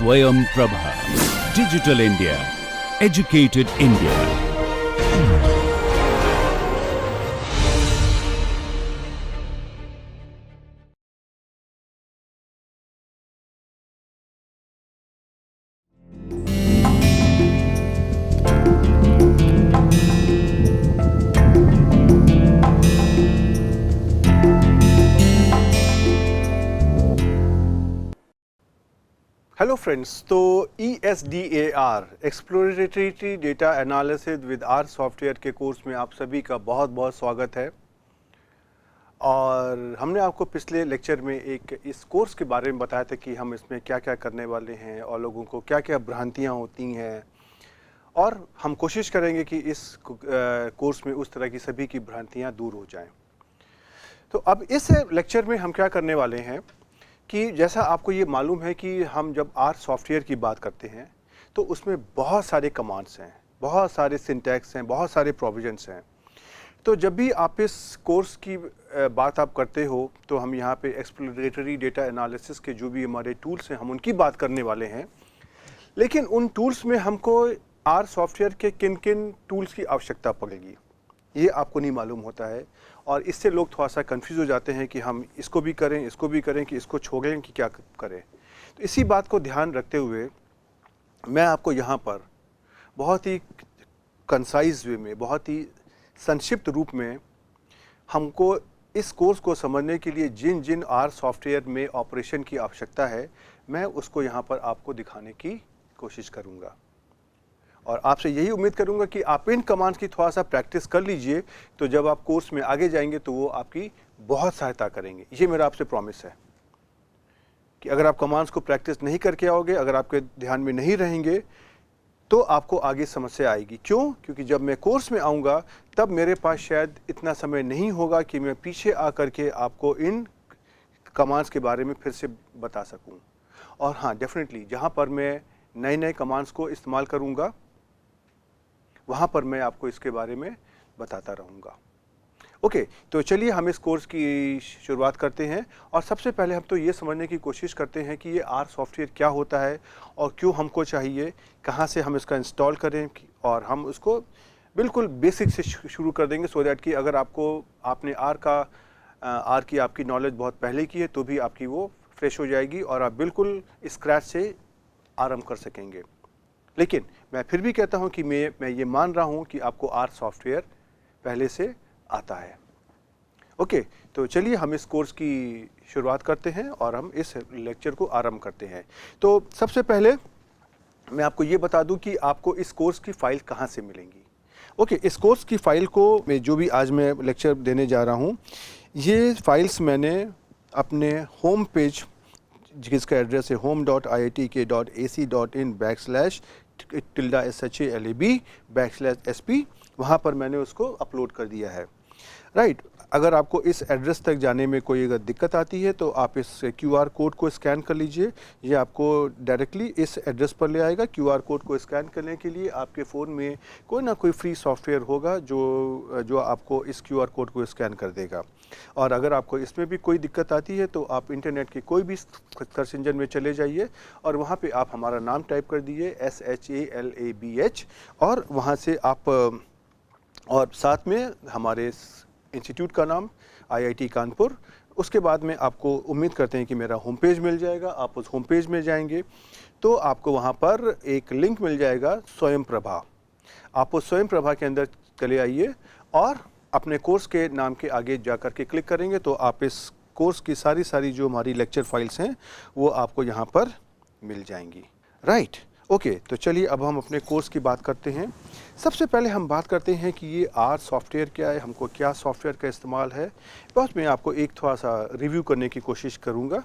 Swayam Prabha. Digital India. Educated India. Hello friends, तो ESDAR exploratory data analysis with R software के course में आप सभी का बहुत बहुत स्वागत है। और हमने आपको पिछले लेक्चर में एक इस कोर्स के बारे में बताया था कि हम इसमें क्या क्या करने वाले हैं और लोगों को क्या क्या भ्रांतियां होती हैं, और हम कोशिश करेंगे कि इस कोर्स में उस तरह की सभी की भ्रांतियाँ दूर हो जाएँ। तो अब इस लेक्चर में हम क्या करने वाले हैं कि जैसा आपको ये मालूम है कि हम जब आर सॉफ्टवेयर की बात करते हैं तो उसमें बहुत सारे कमांड्स हैं, बहुत सारे सिंटैक्स हैं, बहुत सारे प्रोविजंस हैं। तो जब भी आप इस कोर्स की बात आप करते हो तो हम यहाँ पे एक्सप्लोरेटरी डेटा एनालिसिस के जो भी हमारे टूल्स हैं हम उनकी बात करने वाले हैं। लेकिन उन टूल्स में हमको आर सॉफ्टवेयर के किन किन टूल्स की आवश्यकता पड़ेगी ये आपको नहीं मालूम होता है, और इससे लोग थोड़ा सा कंफ्यूज हो जाते हैं कि हम इसको भी करें कि इसको छोड़ें कि क्या करें। तो इसी बात को ध्यान रखते हुए मैं आपको यहाँ पर बहुत ही कंसाइज वे में, बहुत ही संक्षिप्त रूप में हमको इस कोर्स को समझने के लिए जिन जिन आर सॉफ्टवेयर में ऑपरेशन की आवश्यकता है मैं उसको यहाँ पर आपको दिखाने की कोशिश करूँगा। और आपसे यही उम्मीद करूंगा कि आप इन कमांड्स की थोड़ा सा प्रैक्टिस कर लीजिए, तो जब आप कोर्स में आगे जाएंगे तो वो आपकी बहुत सहायता करेंगे। ये मेरा आपसे प्रॉमिस है कि अगर आप कमांड्स को प्रैक्टिस नहीं करके आओगे, अगर आपके ध्यान में नहीं रहेंगे तो आपको आगे समस्या आएगी। क्यों? क्योंकि जब मैं कोर्स में आऊँगा तब मेरे पास शायद इतना समय नहीं होगा कि मैं पीछे आ करके आपको इन कमांड्स के बारे में फिर से बता सकूँ। और हाँ, डेफिनेटली जहाँ पर मैं नए नए कमांड्स को इस्तेमाल करूँगा वहाँ पर मैं आपको इसके बारे में बताता रहूँगा। ओके, तो चलिए हम इस कोर्स की शुरुआत करते हैं। और सबसे पहले हम तो ये समझने की कोशिश करते हैं कि ये आर सॉफ्टवेयर क्या होता है और क्यों हमको चाहिए, कहाँ से हम इसका इंस्टॉल करें, और हम उसको बिल्कुल बेसिक से शुरू कर देंगे सो दैट कि अगर आपने आर की आपकी नॉलेज बहुत पहले की है तो भी आपकी वो फ्रेश हो जाएगी और आप बिल्कुल स्क्रैच से आरंभ कर सकेंगे। लेकिन मैं फिर भी कहता हूं कि मैं ये मान रहा हूं कि आपको आर सॉफ्टवेयर पहले से आता है। ओके, तो चलिए हम इस कोर्स की शुरुआत करते हैं और हम इस लेक्चर को आरंभ करते हैं। तो सबसे पहले मैं आपको ये बता दूं कि आपको इस कोर्स की फाइल कहां से मिलेंगी। ओके, इस कोर्स की फाइल को मैं जो भी आज मैं लेक्चर देने जा रहा हूं, ये फाइल्स मैंने अपने होम पेज जिसका एड्रेस है home.iitk.ac.in/SHALAB/SP, वहाँ पर मैंने उसको अपलोड कर दिया है। राइट, अगर आपको इस एड्रेस तक जाने में कोई अगर दिक्कत आती है तो आप इस QR कोड को स्कैन कर लीजिए। ये आपको डायरेक्टली इस एड्रेस पर ले आएगा। QR कोड को स्कैन करने के लिए आपके फ़ोन में कोई ना कोई फ्री सॉफ्टवेयर होगा जो आपको इस QR कोड को स्कैन कर देगा। और अगर आपको इसमें भी कोई दिक्कत आती है तो आप इंटरनेट के कोई भी सर्च इंजन में चले जाइए और वहाँ पे आप हमारा नाम टाइप कर दीजिए SHALABH, और वहाँ से आप और साथ में हमारे इंस्टीट्यूट का नाम IIT कानपुर। उसके बाद में आपको उम्मीद करते हैं कि मेरा होम पेज मिल जाएगा। आप उस होम पेज में जाएंगे तो आपको वहाँ पर एक लिंक मिल जाएगा स्वयं प्रभा। आप उस स्वयं प्रभा के अंदर चले आइए और अपने कोर्स के नाम के आगे जा कर के क्लिक करेंगे तो आप इस कोर्स की सारी जो हमारी लेक्चर फाइल्स हैं वो आपको यहाँ पर मिल जाएंगी। राइट, ओके, तो चलिए अब हम अपने कोर्स की बात करते हैं। सबसे पहले हम बात करते हैं कि ये आर सॉफ्टवेयर क्या है, हमको क्या सॉफ्टवेयर का इस्तेमाल है। बस मैं आपको एक थोड़ा सा रिव्यू करने की कोशिश करूँगा।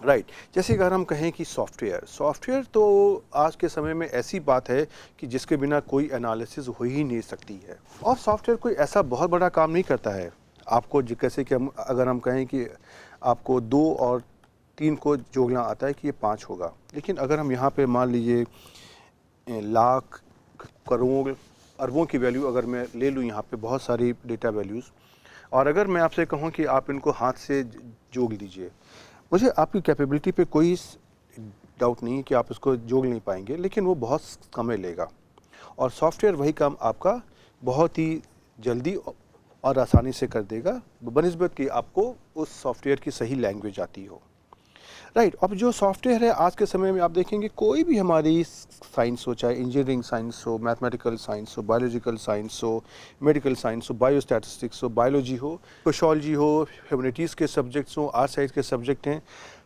राइट, जैसे अगर हम कहें कि सॉफ्टवेयर तो आज के समय में ऐसी बात है कि जिसके बिना कोई एनालिसिस हो ही नहीं सकती है। और सॉफ्टवेयर कोई ऐसा बहुत बड़ा काम नहीं करता है आपको, जैसे कि अगर हम कहें कि आपको 2 और 3 को जोड़ना आता है कि ये 5 होगा। लेकिन अगर हम यहाँ पे मान लीजिए लाख, करोड़, अरबों की वैल्यू अगर मैं ले लूँ यहाँ पे बहुत सारी डेटा वैल्यूज़, और अगर मैं आपसे कहूँ कि आप इनको हाथ से जोड़ लीजिए, मुझे आपकी कैपेबिलिटी पे कोई डाउट नहीं है कि आप इसको जोड़ नहीं पाएंगे, लेकिन वो बहुत समय लेगा और सॉफ्टवेयर वही काम आपका बहुत ही जल्दी और आसानी से कर देगा बनिस्बत कि आपको उस सॉफ्टवेयर की सही लैंग्वेज आती हो। राइट। अब जो सॉफ्टवेयर है आज के समय में आप देखेंगे कोई भी हमारी साइंस हो, चाहे इंजीनियरिंग साइंस हो, मैथमेटिकल साइंस हो, बायोलॉजिकल साइंस हो, मेडिकल साइंस हो, बायोस्टैटिस्टिक्स हो, बायोलॉजी हो, सोशियोलॉजी हो, ह्यूमैनिटीज़ के सब्जेक्ट्स हो, आर्ट साइंस के सब्जेक्ट हैं,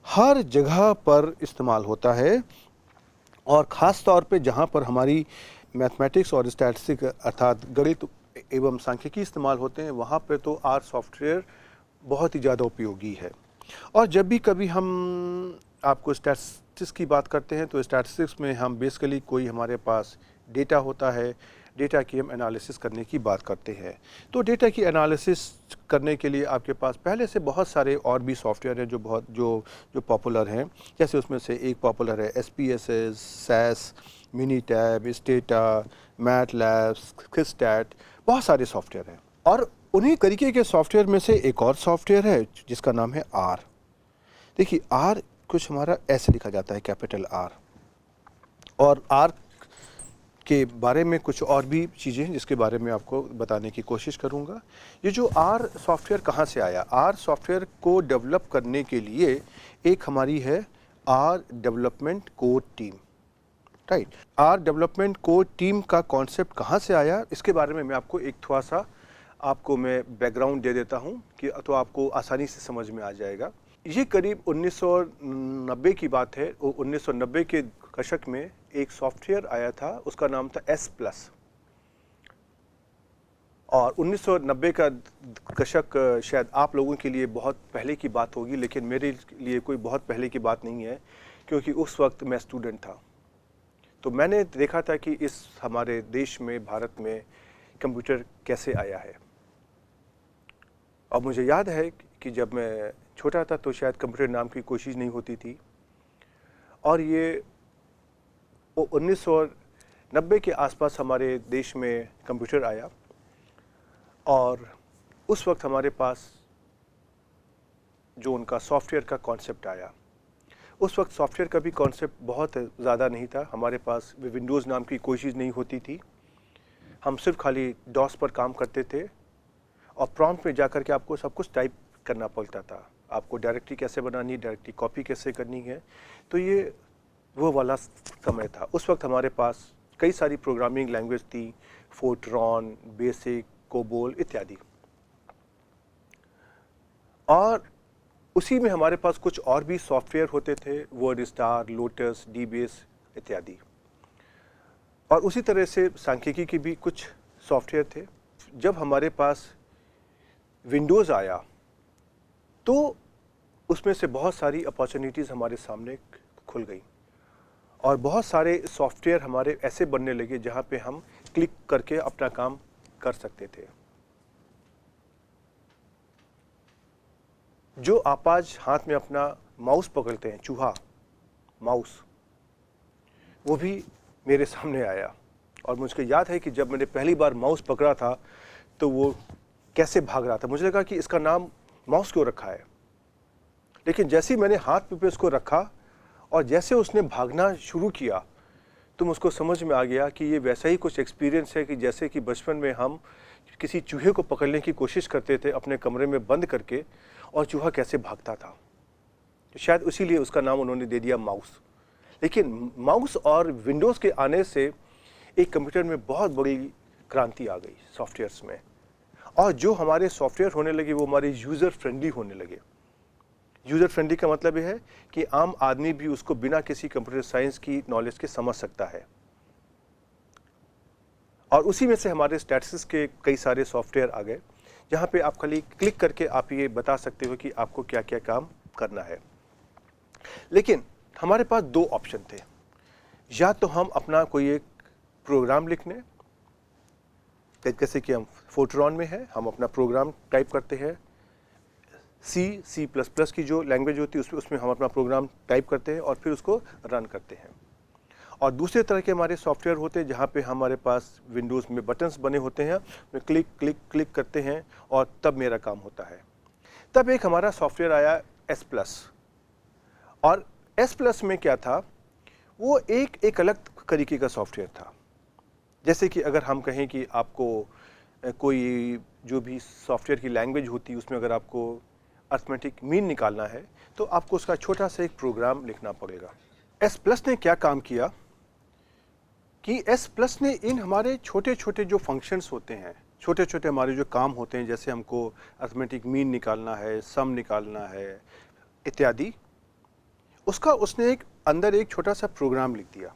हर जगह पर इस्तेमाल होता है। और ख़ास तौर पे जहाँ पर हमारी मैथमेटिक्स और स्टैटिस्टिक अर्थात गणित एवं सांख्यिकी इस्तेमाल होते हैं, वहाँ पे तो आर सॉफ्टवेयर बहुत ही ज़्यादा उपयोगी है। और जब भी कभी हम आपको स्टैटिस्टिक्स की बात करते हैं तो स्टैटिस्टिक्स में हम बेसिकली कोई हमारे पास डेटा होता है, डेटा की हम एनालिसिस करने की बात करते हैं। तो डेटा की एनालिसिस करने के लिए आपके पास पहले से बहुत सारे और भी सॉफ्टवेयर हैं जो पॉपुलर हैं। जैसे उसमें से एक पॉपुलर है SPSS, SAS, Minitab, Stata, MATLAB, स्किस्टैट, बहुत सारे सॉफ्टवेयर हैं। और उन्हीं तरीके के सॉफ्टवेयर में से एक और सॉफ्टवेयर है जिसका नाम है आर। देखिए आर कुछ हमारा ऐसे लिखा जाता है, कैपिटल आर। और आर के बारे में कुछ और भी चीज़ें हैं जिसके बारे में आपको बताने की कोशिश करूंगा। ये जो आर सॉफ्टवेयर कहाँ से आया? आर सॉफ्टवेयर को डेवलप करने के लिए एक हमारी है R development core team. Right. R development core team का कॉन्सेप्ट कहाँ से आया, इसके बारे में मैं आपको एक थोड़ा सा मैं बैकग्राउंड दे देता हूँ कि तो आपको आसानी से समझ में आ जाएगा। ये करीब 1990 की बात है। 1990 के दशक में एक सॉफ्टवेयर आया था, उसका नाम था S+। और 1990 का दशक शायद आप लोगों के लिए बहुत पहले की बात होगी, लेकिन मेरे लिए कोई बहुत पहले की बात नहीं है, क्योंकि उस वक्त मैं स्टूडेंट था। तो मैंने देखा था कि इस हमारे देश में, भारत में कंप्यूटर कैसे आया है। और मुझे याद है कि जब मैं छोटा था तो शायद कंप्यूटर नाम की कोई चीज़ नहीं होती थी। और ये 1990 के आसपास हमारे देश में कंप्यूटर आया और उस वक्त हमारे पास जो उनका सॉफ्टवेयर का कॉन्सेप्ट आया, उस वक्त सॉफ्टवेयर का भी कॉन्सेप्ट बहुत ज़्यादा नहीं था। हमारे पास विंडोज़ नाम की कोई चीज़ नहीं होती थी। हम सिर्फ खाली डॉस पर काम करते थे और प्रॉम्प्ट में जाकर के आपको सब कुछ टाइप करना पड़ता था। आपको डायरेक्टरी कैसे बनानी है, डायरेक्टरी कॉपी कैसे करनी है। तो ये वो वाला समय था। उस वक्त हमारे पास कई सारी प्रोग्रामिंग लैंग्वेज थी, फोर्ट्रॉन, बेसिक, कोबोल इत्यादि। और उसी में हमारे पास कुछ और भी सॉफ्टवेयर होते थे, वर्डस्टार, लोटस, डीबेस इत्यादि। और उसी तरह से सांख्यिकी के भी कुछ सॉफ्टवेयर थे। जब हमारे पास विंडोज़ आया तो उसमें से बहुत सारी अपॉर्चुनिटीज़ हमारे सामने खुल गई और बहुत सारे सॉफ्टवेयर हमारे ऐसे बनने लगे जहाँ पे हम क्लिक करके अपना काम कर सकते थे। जो आप आज हाथ में अपना माउस पकड़ते हैं, चूहा माउस, वो भी मेरे सामने आया। और मुझे याद है कि जब मैंने पहली बार माउस पकड़ा था तो वो कैसे भाग रहा था। मुझे लगा कि इसका नाम माउस क्यों रखा है। लेकिन जैसे ही मैंने हाथ पे उसको रखा और जैसे उसने भागना शुरू किया तो मुझको समझ में आ गया कि ये वैसा ही कुछ एक्सपीरियंस है कि जैसे कि बचपन में हम किसी चूहे को पकड़ने की कोशिश करते थे अपने कमरे में बंद करके, और चूहा कैसे भागता था। तो शायद इसीलिए उसका नाम उन्होंने दे दिया माउस। लेकिन माउस और विंडोज़ के आने से एक कंप्यूटर में बहुत बड़ी क्रांति आ गई सॉफ्टवेयर्स में। और जो हमारे सॉफ्टवेयर होने लगे वो हमारे यूज़र फ्रेंडली होने लगे। यूज़र फ्रेंडली का मतलब यह है कि आम आदमी भी उसको बिना किसी कंप्यूटर साइंस की नॉलेज के समझ सकता है। और उसी में से हमारे स्टैटिस्टिक्स के कई सारे सॉफ्टवेयर आ गए जहाँ पे आप खाली क्लिक करके आप ये बता सकते हो कि आपको क्या क्या काम करना है। लेकिन हमारे पास दो ऑप्शन थे, या तो हम अपना कोई एक प्रोग्राम लिख लें, जैसे कि हम फोर्ट्रॉन में है, हम अपना प्रोग्राम टाइप करते हैं, C++ की जो लैंग्वेज होती है उसमें हम अपना प्रोग्राम टाइप करते हैं और फिर उसको रन करते हैं। और दूसरे तरह के हमारे सॉफ्टवेयर होते हैं जहाँ पे हमारे पास विंडोज़ में बटन्स बने होते हैं, में क्लिक क्लिक क्लिक करते हैं और तब मेरा काम होता है। तब एक हमारा सॉफ्टवेयर आया S+। और एस प्लस में क्या था, वो एक अलग तरीके का सॉफ्टवेयर था। जैसे कि अगर हम कहें कि आपको कोई जो भी सॉफ्टवेयर की लैंग्वेज होती है उसमें अगर आपको अरिथमेटिक मीन निकालना है तो आपको उसका छोटा सा एक प्रोग्राम लिखना पड़ेगा। एस प्लस ने क्या काम किया कि एस प्लस ने इन हमारे छोटे छोटे जो फंक्शंस होते हैं, छोटे छोटे हमारे जो काम होते हैं, जैसे हमको अरिथमेटिक मीन निकालना है, सम निकालना है इत्यादि, उसका उसने एक अंदर एक छोटा सा प्रोग्राम लिख दिया।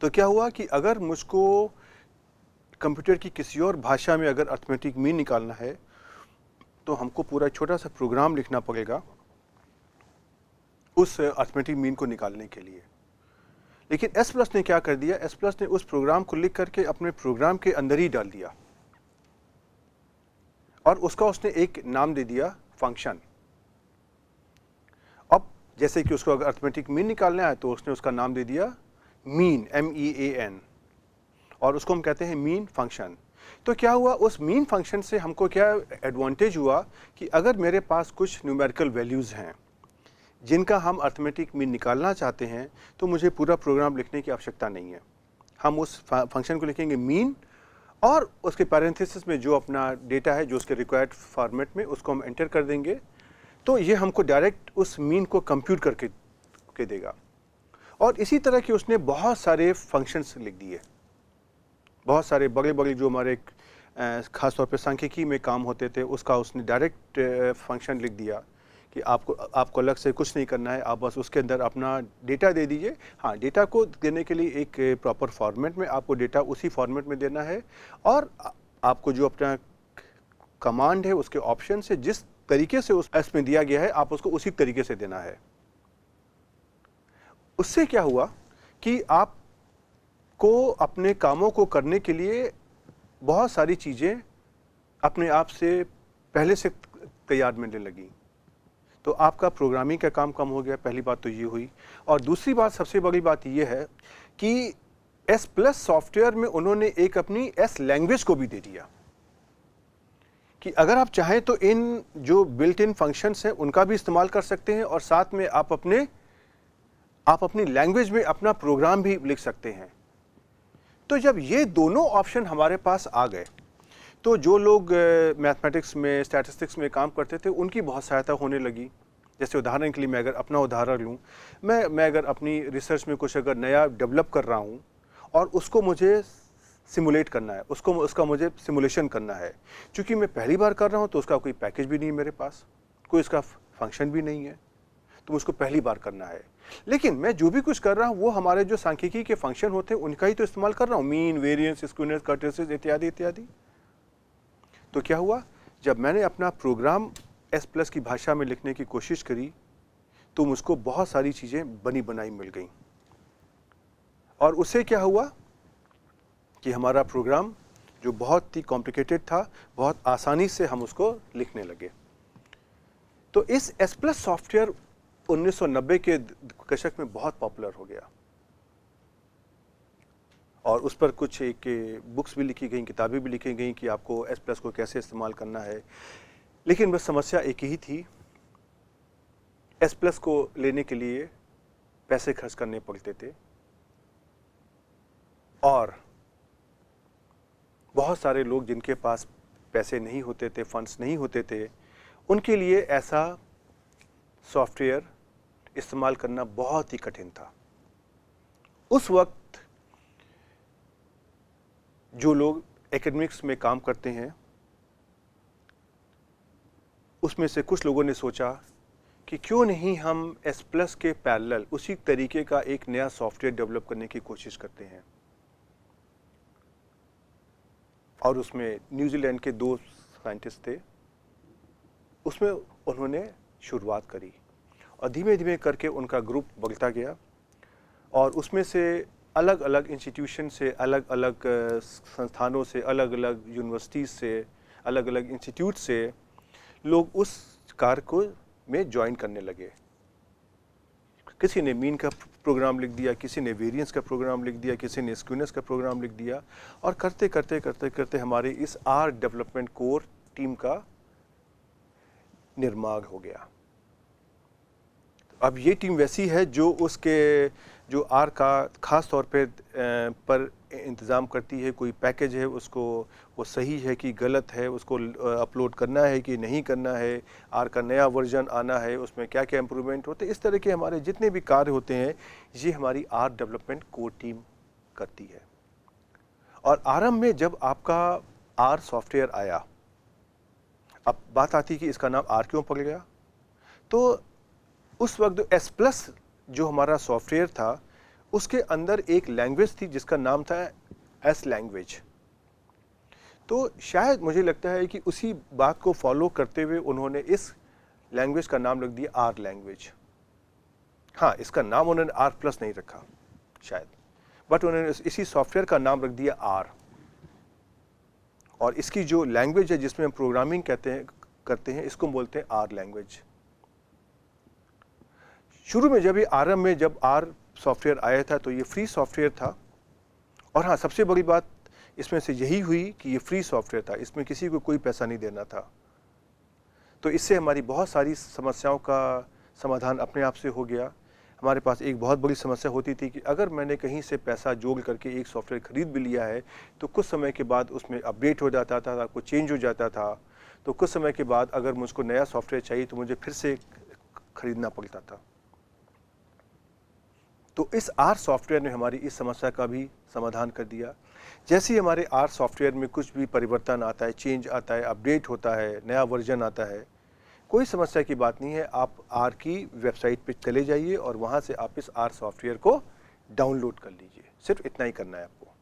तो क्या हुआ कि अगर मुझको कंप्यूटर की किसी और भाषा में अगर अरिथमेटिक मीन निकालना है तो हमको पूरा छोटा सा प्रोग्राम लिखना पड़ेगा उस अरिथमेटिक मीन को निकालने के लिए। लेकिन एस प्लस ने क्या कर दिया, एस प्लस ने उस प्रोग्राम को लिख करके अपने प्रोग्राम के अंदर ही डाल दिया और उसका उसने एक नाम दे दिया फंक्शन। अब जैसे कि उसको अगर अरिथमेटिक मीन निकालना है तो उसने उसका नाम दे दिया मीन, MEAN, और उसको हम कहते हैं मीन फंक्शन। तो क्या हुआ, उस मीन फंक्शन से हमको क्या एडवांटेज हुआ कि अगर मेरे पास कुछ न्यूमेरिकल वैल्यूज़ हैं जिनका हम अरिथमेटिक मीन निकालना चाहते हैं तो मुझे पूरा प्रोग्राम लिखने की आवश्यकता नहीं है। हम उस फंक्शन को लिखेंगे मीन और उसके पैरेंथेसिस में जो अपना डेटा है जो उसके रिक्वायर्ड फॉर्मेट में उसको हम एंटर कर देंगे, तो ये हमको डायरेक्ट उस मीन को कंप्यूट करके देगा। और इसी तरह के उसने बहुत सारे फंक्शंस लिख दिए, बहुत सारे बड़े बड़े जो हमारे ख़ास तौर पे सांख्यिकी में काम होते थे उसका उसने डायरेक्ट फंक्शन लिख दिया कि आपको अलग से कुछ नहीं करना है, आप बस उसके अंदर अपना डेटा दे दीजिए। हाँ, डेटा को देने के लिए एक प्रॉपर फॉर्मेट में आपको डेटा उसी फॉर्मेट में देना है और आपको जो अपना कमांड है उसके ऑप्शन से जिस तरीके से उस एस में दिया गया है आप उसको उसी तरीके से देना है। उससे क्या हुआ कि आपको अपने कामों को करने के लिए बहुत सारी चीज़ें अपने आप से पहले से तैयार मिलने लगी, तो आपका प्रोग्रामिंग का काम कम हो गया। पहली बात तो ये हुई। और दूसरी बात, सबसे बड़ी बात ये है कि एस प्लस सॉफ्टवेयर में उन्होंने एक अपनी एस लैंग्वेज को भी दे दिया कि अगर आप चाहें तो इन जो बिल्ट इन फंक्शंस हैं उनका भी इस्तेमाल कर सकते हैं और साथ में आप अपनी लैंग्वेज में अपना प्रोग्राम भी लिख सकते हैं। तो जब ये दोनों ऑप्शन हमारे पास आ गए तो जो लोग मैथमेटिक्स में, स्टैटिस्टिक्स में काम करते थे उनकी बहुत सहायता होने लगी। जैसे उदाहरण के लिए मैं अगर अपना उदाहरण लूँ, मैं अगर अपनी रिसर्च में कुछ अगर नया डेवलप कर रहा हूँ और उसको मुझे सिमुलेट करना है, उसका मुझे सिमुलेशन करना है, क्योंकि मैं पहली बार कर रहा हूँ तो उसका कोई पैकेज भी नहीं है मेरे पास, कोई इसका फंक्शन भी नहीं है, तो मुझको पहली बार करना है। लेकिन मैं जो भी कुछ कर रहा हूँ वो हमारे जो सांख्यिकी के फंक्शन होते हैं उनका ही तो इस्तेमाल कर रहा हूँ, मीन, वेरिएंस, स्क्यूनेस, कर्टेसिस इत्यादि इत्यादि। तो क्या हुआ, जब मैंने अपना प्रोग्राम एस प्लस की भाषा में लिखने की कोशिश करी तो मुझको बहुत सारी चीज़ें बनी बनाई मिल गई और उससे क्या हुआ कि हमारा प्रोग्राम जो बहुत ही कॉम्प्लिकेटेड था बहुत आसानी से हम उसको लिखने लगे। तो इस एस प्लस सॉफ्टवेयर 1990 के दशक में बहुत पॉपुलर हो गया और उस पर कुछ एक बुक्स भी लिखी गई, किताबें भी लिखी गई कि आपको एस प्लस को कैसे इस्तेमाल करना है। लेकिन बस समस्या एक ही थी, एस प्लस को लेने के लिए पैसे खर्च करने पड़ते थे और बहुत सारे लोग जिनके पास पैसे नहीं होते थे, फंड्स नहीं होते थे, उनके लिए ऐसा सॉफ्टवेयर इस्तेमाल करना बहुत ही कठिन था। उस वक्त जो लोग एकेडमिक्स में काम करते हैं उसमें से कुछ लोगों ने सोचा कि क्यों नहीं हम एस प्लस के पैरेलल उसी तरीके का एक नया सॉफ्टवेयर डेवलप करने की कोशिश करते हैं। और उसमें न्यूजीलैंड के 2 साइंटिस्ट थे, उसमें उन्होंने शुरुआत करी और धीमे धीमे करके उनका ग्रुप बढ़ता गया और उसमें से अलग अलग इंस्टीट्यूशन से, अलग अलग संस्थानों से, अलग अलग यूनिवर्सिटीज़ से, अलग अलग इंस्टीट्यूट से लोग उस कार्य को में ज्वाइन करने लगे। किसी ने मीन का प्रोग्राम लिख दिया, किसी ने वेरिएंस का प्रोग्राम लिख दिया, किसी ने स्क्यूनेस का प्रोग्राम लिख दिया और करते करते करते करते हमारे इस आर डेवलपमेंट कोर टीम का निर्माण हो गया। अब ये टीम वैसी है जो उसके जो आर का ख़ास तौर पर इंतज़ाम करती है। कोई पैकेज है उसको वो सही है कि गलत है, उसको अपलोड करना है कि नहीं करना है, आर का नया वर्जन आना है, उसमें क्या क्या इम्प्रूवमेंट होते हैं, इस तरह के हमारे जितने भी कार्य होते हैं ये हमारी आर डेवलपमेंट कोर टीम करती है। और आरंभ में जब आपका आर सॉफ्टवेयर आया, अब बात आती है कि इसका नाम आर क्यों पड़ गया। तो उस वक्त एस प्लस जो हमारा सॉफ्टवेयर था उसके अंदर एक लैंग्वेज थी जिसका नाम था एस लैंग्वेज। तो शायद मुझे लगता है कि उसी बात को फॉलो करते हुए उन्होंने इस लैंग्वेज का नाम रख दिया आर लैंग्वेज। हाँ, इसका नाम उन्होंने आर प्लस नहीं रखा शायद, बट उन्होंने इसी सॉफ्टवेयर का नाम रख दिया आर। और इसकी जो लैंग्वेज है जिसमें हम प्रोग्रामिंग करते हैं इसको बोलते हैं आर लैंग्वेज। शुरू में जब ये आरंभ में जब आर सॉफ्टवेयर आया था तो ये फ्री सॉफ्टवेयर था। और हाँ, सबसे बड़ी बात इसमें से यही हुई कि ये फ्री सॉफ्टवेयर था, इसमें किसी को कोई पैसा नहीं देना था। तो इससे हमारी बहुत सारी समस्याओं का समाधान अपने आप से हो गया। हमारे पास एक बहुत बड़ी समस्या होती थी कि अगर मैंने कहीं से पैसा जोड़ करके एक सॉफ्टवेयर खरीद भी लिया है तो कुछ समय के बाद उसमें अपडेट हो जाता था, कुछ चेंज हो जाता था। तो कुछ समय के बाद अगर मुझको नया सॉफ्टवेयर चाहिए तो मुझे फिर से खरीदना पड़ता था। तो इस आर सॉफ्टवेयर ने हमारी इस समस्या का भी समाधान कर दिया। जैसे ही हमारे आर सॉफ्टवेयर में कुछ भी परिवर्तन आता है, चेंज आता है, अपडेट होता है, नया वर्जन आता है, कोई समस्या की बात नहीं है। आप आर की वेबसाइट पे चले जाइए और वहाँ से आप इस आर सॉफ्टवेयर को डाउनलोड कर लीजिए। सिर्फ इतना ही करना है आपको।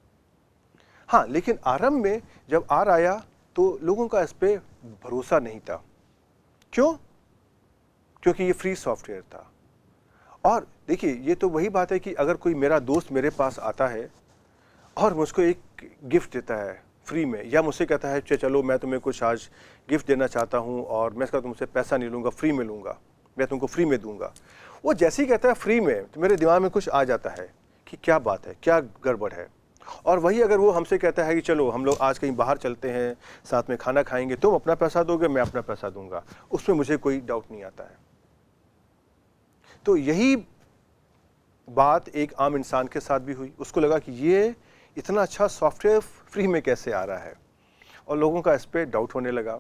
हाँ, लेकिन आरंभ में जब आर आया तो लोगों का इस पर भरोसा नहीं था। क्यों? क्योंकि ये फ्री सॉफ्टवेयर था। और देखिए, ये तो वही बात है कि अगर कोई मेरा दोस्त मेरे पास आता है और मुझको एक गिफ्ट देता है फ्री में, या मुझसे कहता है चलो मैं तुम्हें कुछ आज गिफ्ट देना चाहता हूँ और मैं इसका तुमसे पैसा नहीं लूँगा, फ्री में लूँगा, मैं तुमको फ्री में दूंगा। वो जैसे ही कहता है फ्री में तो मेरे दिमाग में कुछ आ जाता है कि क्या बात है, क्या गड़बड़ है। और वही अगर वो हमसे कहता है कि चलो हम लोग आज कहीं बाहर चलते हैं, साथ में खाना खाएंगे, तुम अपना पैसा दोगे, मैं अपना पैसा दूंगा, उसमें मुझे कोई डाउट नहीं आता है। तो यही बात एक आम इंसान के साथ भी हुई। उसको लगा कि ये इतना अच्छा सॉफ्टवेयर फ्री में कैसे आ रहा है, और लोगों का इस पर डाउट होने लगा।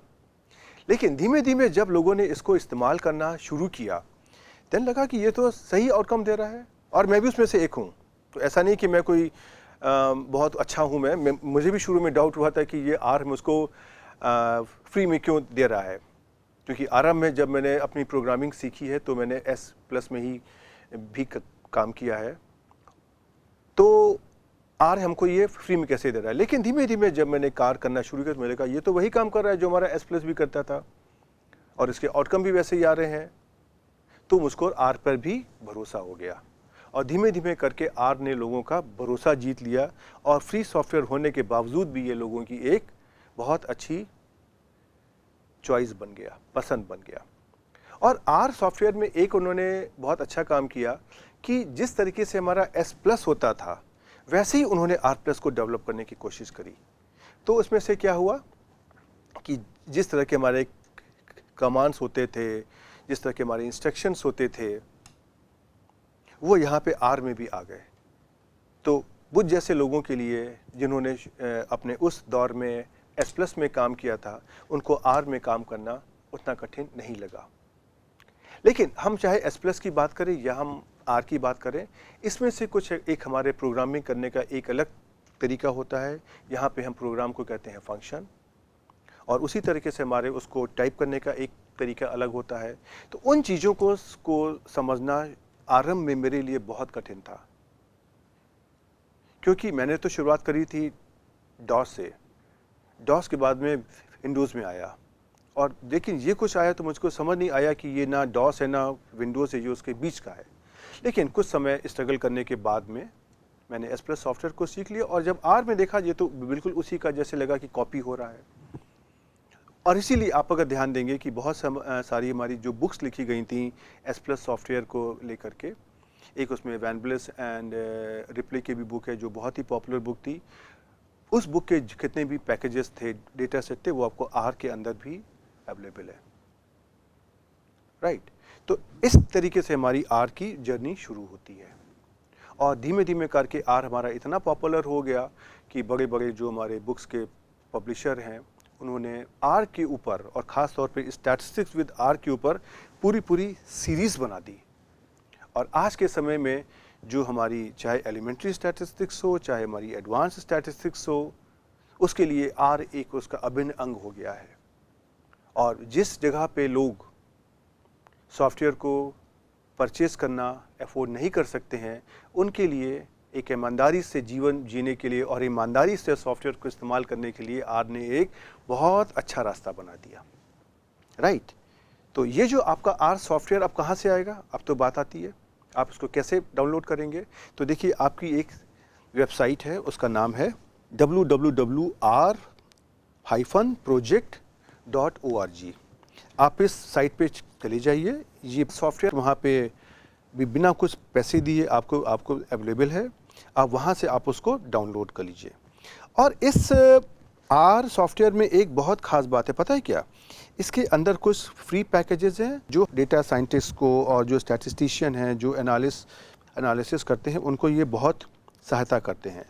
लेकिन धीमे धीमे जब लोगों ने इसको इस्तेमाल करना शुरू किया, देन लगा कि ये तो सही आउटकम दे रहा है, और मैं भी उसमें से एक हूँ। तो ऐसा नहीं कि मैं कोई बहुत अच्छा हूँ। मुझे भी शुरू में डाउट हुआ था कि ये आर मुझको फ्री में क्यों दे रहा है, क्योंकि आरंभ में जब मैंने अपनी प्रोग्रामिंग सीखी है तो मैंने एस प्लस में ही भी काम किया है। तो आर हमको ये फ्री में कैसे दे रहा है। लेकिन धीमे धीमे जब मैंने कार करना शुरू किया तो मैंने कहा ये तो वही काम कर रहा है जो हमारा एस प्लस भी करता था, और इसके आउटकम भी वैसे ही आ रहे हैं। तो मुझको आर पर भी भरोसा हो गया, और धीमे धीमे करके आर ने लोगों का भरोसा जीत लिया, और फ्री सॉफ्टवेयर होने के बावजूद भी ये लोगों की एक बहुत अच्छी चॉइस बन गया, पसंद बन गया। और आर सॉफ्टवेयर में एक उन्होंने बहुत अच्छा काम किया कि जिस तरीके से हमारा एस प्लस होता था वैसे ही उन्होंने आर प्लस को डेवलप करने की कोशिश करी। तो उसमें से क्या हुआ कि जिस तरह के हमारे कमांड्स होते थे, जिस तरह के हमारे इंस्ट्रक्शंस होते थे, वो यहाँ पे आर में भी आ गए। तो बुद्ध जैसे लोगों के लिए जिन्होंने अपने उस दौर में एस प्लस में काम किया था, उनको आर में काम करना उतना कठिन नहीं लगा। लेकिन हम चाहे एस प्लस की बात करें या हम आर की बात करें, इसमें से कुछ एक हमारे प्रोग्रामिंग करने का एक अलग तरीका होता है। यहाँ पे हम प्रोग्राम को कहते हैं फंक्शन, और उसी तरीके से हमारे उसको टाइप करने का एक तरीका अलग होता है। तो उन चीज़ों को समझना आरंभ में मेरे लिए बहुत कठिन था, क्योंकि मैंने तो शुरुआत करी थी डॉस से, डॉस के बाद में विंडोज़ में आया, और लेकिन ये कुछ आया तो मुझको समझ नहीं आया कि ये ना डॉस है ना विंडोज़ है, ये उसके बीच का है। लेकिन कुछ समय स्ट्रगल करने के बाद में मैंने एस प्लस सॉफ्टवेयर को सीख लिया, और जब आर में देखा ये तो बिल्कुल उसी का जैसे लगा कि कॉपी हो रहा है। और इसीलिए आप अगर ध्यान देंगे कि बहुत सारी हमारी जो बुक्स लिखी गई थी एस प्लस सॉफ्टवेयर को लेकर के, एक उसमें वैन ब्लेस एंड रिप्ले की भी बुक है जो बहुत ही पॉपुलर बुक थी। उस बुक के कितने भी पैकेजेस थे, डेटा सेट थे, वो आपको आर के अंदर भी अवेलेबल है, राइट। तो इस तरीके से हमारी आर की जर्नी शुरू होती है और धीमे धीमे करके आर हमारा इतना पॉपुलर हो गया कि बड़े बड़े जो हमारे बुक्स के पब्लिशर हैं उन्होंने आर के ऊपर और ख़ास तौर पे स्टैटिस्टिक्स विद आर के ऊपर पूरी सीरीज़ बना दी। और आज के समय में जो हमारी चाहे एलिमेंट्री स्टैटिस्टिक्स हो चाहे हमारी एडवांस स्टैटिस्टिक्स हो, उसके लिए आर एक उसका अभिन्न अंग हो गया है। और जिस जगह पे लोग सॉफ्टवेयर को परचेस करना अफोर्ड नहीं कर सकते हैं, उनके लिए एक ईमानदारी से जीवन जीने के लिए और ईमानदारी से सॉफ्टवेयर को इस्तेमाल करने के लिए आर ने एक बहुत अच्छा रास्ता बना दिया, राइट। तो ये जो आपका आर सॉफ्टवेयर अब कहाँ से आएगा, अब तो बात आती है आप इसको कैसे डाउनलोड करेंगे। तो देखिए आपकी एक वेबसाइट है, उसका नाम है www.r-project.org। आप इस साइट पे चले जाइए, ये सॉफ्टवेयर वहाँ पे भी बिना कुछ पैसे दिए आपको अवेलेबल है, आप वहाँ से आप उसको डाउनलोड कर लीजिए। और इस आर सॉफ्टवेयर में एक बहुत ख़ास बात है, पता है क्या, इसके अंदर कुछ फ्री पैकेजेस हैं जो डेटा साइंटिस्ट को और जो स्टैटिस्टिशियन हैं जो एनालिसिस करते हैं उनको ये बहुत सहायता करते हैं।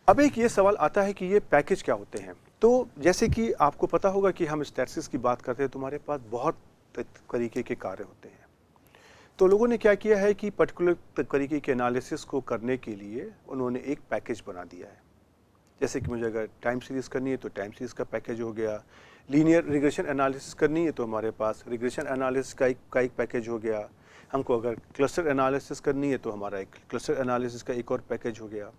अब एक ये सवाल आता है कि ये पैकेज क्या होते हैं। तो जैसे कि आपको पता होगा कि हम स्टैटिस्टिक्स की बात करते हैं तो हमारे पास बहुत तरीके के कार्य होते हैं। तो लोगों ने क्या किया है कि पर्टिकुलर तरीके के एनालिसिस को करने के लिए उन्होंने एक पैकेज बना दिया है। जैसे कि मुझे अगर टाइम सीरीज़ करनी है तो टाइम सीरीज़ का पैकेज हो गया, लीनियर रिग्रेशन एनालिसिस करनी है तो हमारे पास रिग्रेशन एनालिसिस का एक पैकेज हो गया, हमको अगर क्लस्टर एनालिसिस करनी है तो हमारा एक क्लस्टर एनालिसिस का एक और पैकेज हो गया।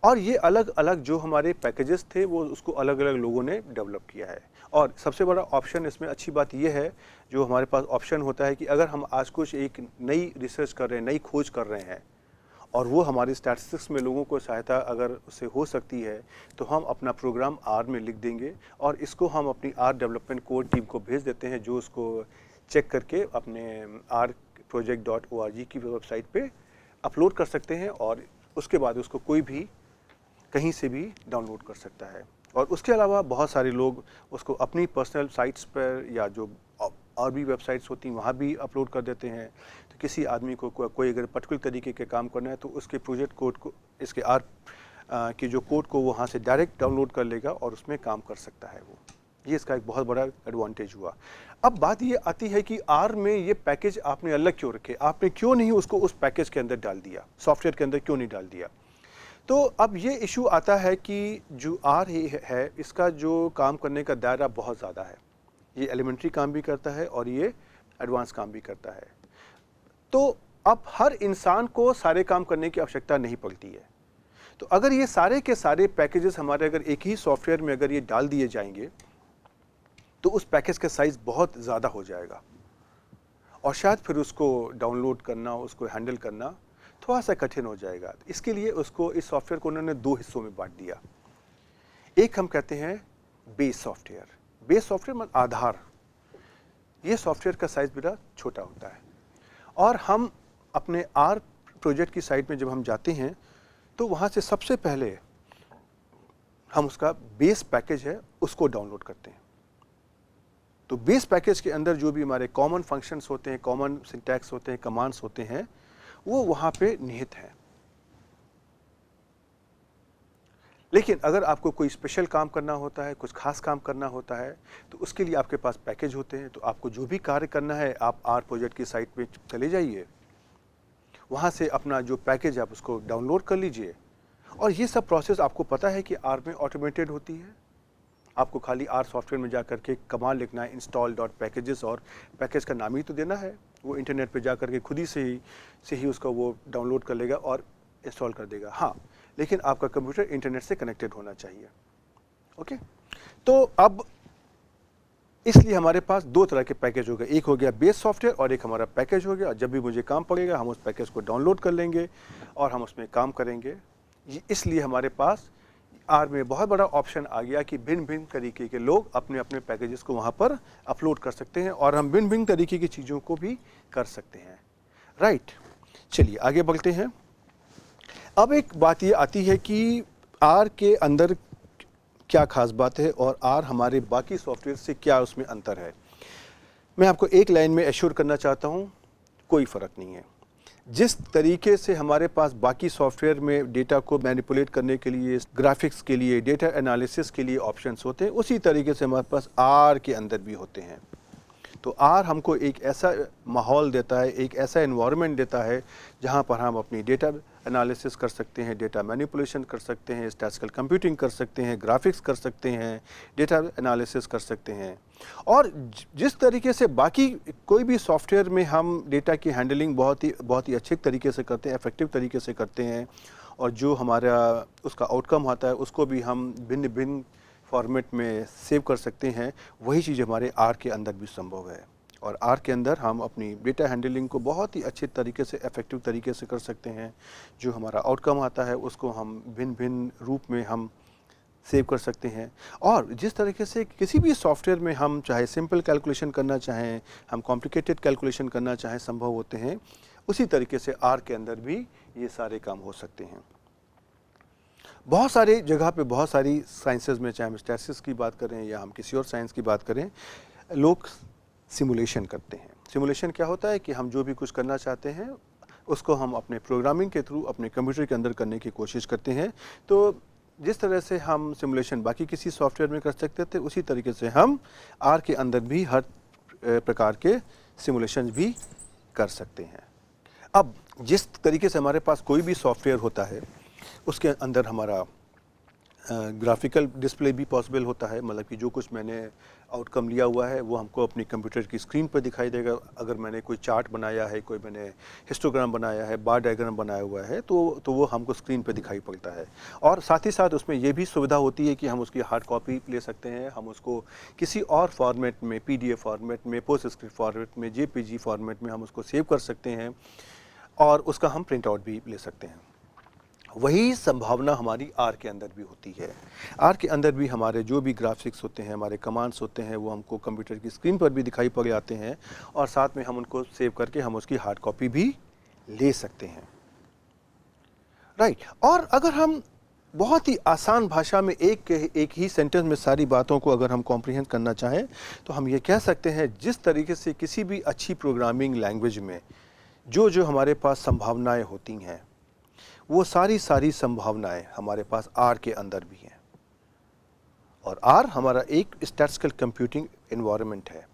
और ये अलग अलग जो हमारे पैकेजेस थे वो उसको अलग अलग लोगों ने डेवलप किया है। और सबसे बड़ा ऑप्शन इसमें अच्छी बात ये है, जो हमारे पास ऑप्शन होता है कि अगर हम आज कुछ एक नई रिसर्च कर रहे हैं, नई खोज कर रहे हैं और वो हमारी स्टैटिस्टिक्स में लोगों को सहायता अगर उससे हो सकती है तो हम अपना प्रोग्राम आर में लिख देंगे और इसको हम अपनी आर डेवलपमेंट कोर टीम को भेज देते हैं, जो उसको चेक करके अपने r-project.org की वेबसाइट पे अपलोड कर सकते हैं और उसके बाद उसको कोई भी कहीं से भी डाउनलोड कर सकता है। और उसके अलावा बहुत सारे लोग उसको अपनी पर्सनल साइट्स पर या जो और भी वेबसाइट्स होती हैं वहाँ भी अपलोड कर देते हैं। तो किसी आदमी को कोई अगर पर्टिकुलर तरीके के काम करना है तो उसके प्रोजेक्ट कोड को, इसके आर की जो कोड को वहाँ से डायरेक्ट डाउनलोड कर लेगा और उसमें काम कर सकता है वो। ये इसका एक बहुत बड़ा एडवांटेज हुआ। अब बात ये आती है कि आर में ये पैकेज आपने अलग क्यों रखे, आपने क्यों नहीं उसको उस पैकेज के अंदर डाल दिया, सॉफ्टवेयर के अंदर क्यों नहीं डाल दिया। तो अब ये इशू आता है कि जो आर है इसका जो काम करने का दायरा बहुत ज़्यादा है, ये एलिमेंट्री काम भी करता है और ये एडवांस काम भी करता है। तो अब हर इंसान को सारे काम करने की आवश्यकता नहीं पड़ती है। तो अगर ये सारे के सारे पैकेजेस हमारे अगर एक ही सॉफ्टवेयर में अगर ये डाल दिए जाएंगे तो उस पैकेज का साइज़ बहुत ज़्यादा हो जाएगा और शायद फिर उसको डाउनलोड करना, उसको हैंडल करना थोड़ा सा कठिन हो जाएगा। इसके लिए उसको इस सॉफ्टवेयर को उन्होंने दो हिस्सों में बांट दिया। एक हम कहते हैं बेस सॉफ्टवेयर। बेस सॉफ्टवेयर मतलब आधार। ये सॉफ्टवेयर का साइज़ बड़ा छोटा होता है और हम अपने आर प्रोजेक्ट की साइट में जब हम जाते हैं तो वहाँ से सबसे पहले हम उसका बेस पैकेज है उसको डाउनलोड करते हैं। तो बेस पैकेज के अंदर जो भी हमारे कॉमन फंक्शंस होते हैं, कॉमन सिंटैक्स होते हैं, कमांड्स होते हैं, वो वहाँ पे निहित है। लेकिन अगर आपको कोई स्पेशल काम करना होता है, कुछ खास काम करना होता है, तो उसके लिए आपके पास पैकेज होते हैं। तो आपको जो भी कार्य करना है आप आर प्रोजेक्ट की साइट पे चले जाइए, वहाँ से अपना जो पैकेज आप उसको डाउनलोड कर लीजिए। और ये सब प्रोसेस आपको पता है कि आर में ऑटोमेटेड होती है। आपको खाली आर सॉफ्टवेयर में जाकर के कमांड लिखना है install.packages और पैकेज का नाम ही तो देना है। वो इंटरनेट पे जाकर के खुद ही से ही उसका वो डाउनलोड कर लेगा और इंस्टॉल कर देगा। हाँ, लेकिन आपका कंप्यूटर इंटरनेट से कनेक्टेड होना चाहिए। ओके, तो अब इसलिए हमारे पास दो तरह के पैकेज हो गए, एक हो गया बेस सॉफ्टवेयर और एक हमारा पैकेज हो गया। जब भी मुझे काम पड़ेगा हम उस पैकेज को डाउनलोड कर लेंगे और हम उसमें काम करेंगे। इसलिए हमारे पास आर में बहुत बड़ा ऑप्शन आ गया कि भिन्न भिन्न तरीके के लोग अपने अपने पैकेजेस को वहाँ पर अपलोड कर सकते हैं और हम भिन्न भिन्न तरीके की चीज़ों को भी कर सकते हैं। राइट, चलिए आगे बढ़ते हैं। अब एक बात ये आती है कि आर के अंदर क्या खास बात है और आर हमारे बाकी सॉफ्टवेयर से क्या उसमें अंतर है। मैं आपको एक लाइन में एश्योर करना चाहता हूँ, कोई फ़र्क नहीं है। जिस तरीके से हमारे पास बाकी सॉफ्टवेयर में डेटा को मैनिपुलेट करने के लिए, ग्राफिक्स के लिए, डेटा एनालिसिस के लिए ऑप्शंस होते हैं, उसी तरीके से हमारे पास आर के अंदर भी होते हैं। तो आर हमको एक ऐसा माहौल देता है, एक ऐसा एनवायरनमेंट देता है जहाँ पर हम अपनी डेटा एनालिसिस कर सकते हैं, डेटा मैनिपुलेशन कर सकते हैं, स्टैटिस्टिकल कंप्यूटिंग कर सकते हैं, ग्राफिक्स कर सकते हैं, डेटा एनालिसिस कर सकते हैं। और जिस तरीके से बाकी कोई भी सॉफ्टवेयर में हम डेटा की हैंडलिंग बहुत ही अच्छे तरीके से करते हैं, इफेक्टिव तरीके से करते हैं, और जो हमारा उसका आउटकम आता है उसको भी हम भिन्न भिन्न फॉर्मेट में सेव कर सकते हैं, वही चीज़ हमारे आर के अंदर भी संभव है। और आर के अंदर हम अपनी डेटा हैंडलिंग को बहुत ही अच्छे तरीके से, इफेक्टिव तरीके से कर सकते हैं। जो हमारा आउटकम आता है उसको हम भिन्न भिन्न रूप में हम सेव कर सकते हैं। और जिस तरीके से किसी भी सॉफ्टवेयर में हम चाहे सिंपल कैलकुलेशन करना चाहें, हम कॉम्प्लिकेटेड कैलकुलेशन करना चाहें, संभव होते हैं, उसी तरीके से आर के अंदर भी ये सारे काम हो सकते हैं। बहुत सारी जगह पे, बहुत सारी साइंसेज में, चाहे हम स्टैटिस्टिक्स की बात करें या हम किसी और साइंस की बात करें, लोग सिमुलेशन करते हैं। सिमुलेशन क्या होता है कि हम जो भी कुछ करना चाहते हैं उसको हम अपने प्रोग्रामिंग के थ्रू अपने कंप्यूटर के अंदर करने की कोशिश करते हैं। तो जिस तरह से हम सिमुलेशन बाकी किसी सॉफ्टवेयर में कर सकते थे, उसी तरीके से हम आर के अंदर भी हर प्रकार के सिमुलेशन भी कर सकते हैं। अब जिस तरीके से हमारे पास कोई भी सॉफ्टवेयर होता है उसके अंदर हमारा ग्राफिकल डिस्प्ले भी पॉसिबल होता है, मतलब कि जो कुछ मैंने आउटकम लिया हुआ है वो हमको अपनी कंप्यूटर की स्क्रीन पर दिखाई देगा। अगर मैंने कोई चार्ट बनाया है, कोई मैंने हिस्टोग्राम बनाया है, बार डायग्राम बनाया हुआ है, तो वो हमको स्क्रीन पर दिखाई पड़ता है। और साथ ही साथ उसमें ये भी सुविधा होती है कि हम उसकी हार्ड कॉपी ले सकते हैं, हम उसको किसी और फॉर्मेट में, PDF फॉर्मेट में, पोस्ट स्क्रिप्ट फॉर्मेट में, JPG फॉर्मेट में हम उसको सेव कर सकते हैं और उसका हम प्रिंट आउट भी ले सकते हैं। वही संभावना हमारी आर के अंदर भी होती है। आर के अंदर भी हमारे जो भी ग्राफिक्स होते हैं, हमारे कमांड्स होते हैं, वो हमको कंप्यूटर की स्क्रीन पर भी दिखाई पड़ जाते हैं और साथ में हम उनको सेव करके हम उसकी हार्ड कॉपी भी ले सकते हैं। राइट। और अगर हम बहुत ही आसान भाषा में एक ही सेंटेंस में सारी बातों को अगर हम कॉम्प्रिहेंड करना चाहें तो हम ये कह सकते हैं, जिस तरीके से किसी भी अच्छी प्रोग्रामिंग लैंग्वेज में जो हमारे पास संभावनाएं होती हैं, वो सारी संभावनाएं हमारे पास आर के अंदर भी हैं। और आर हमारा एक स्टैटिस्टिकल कंप्यूटिंग एनवायरनमेंट है,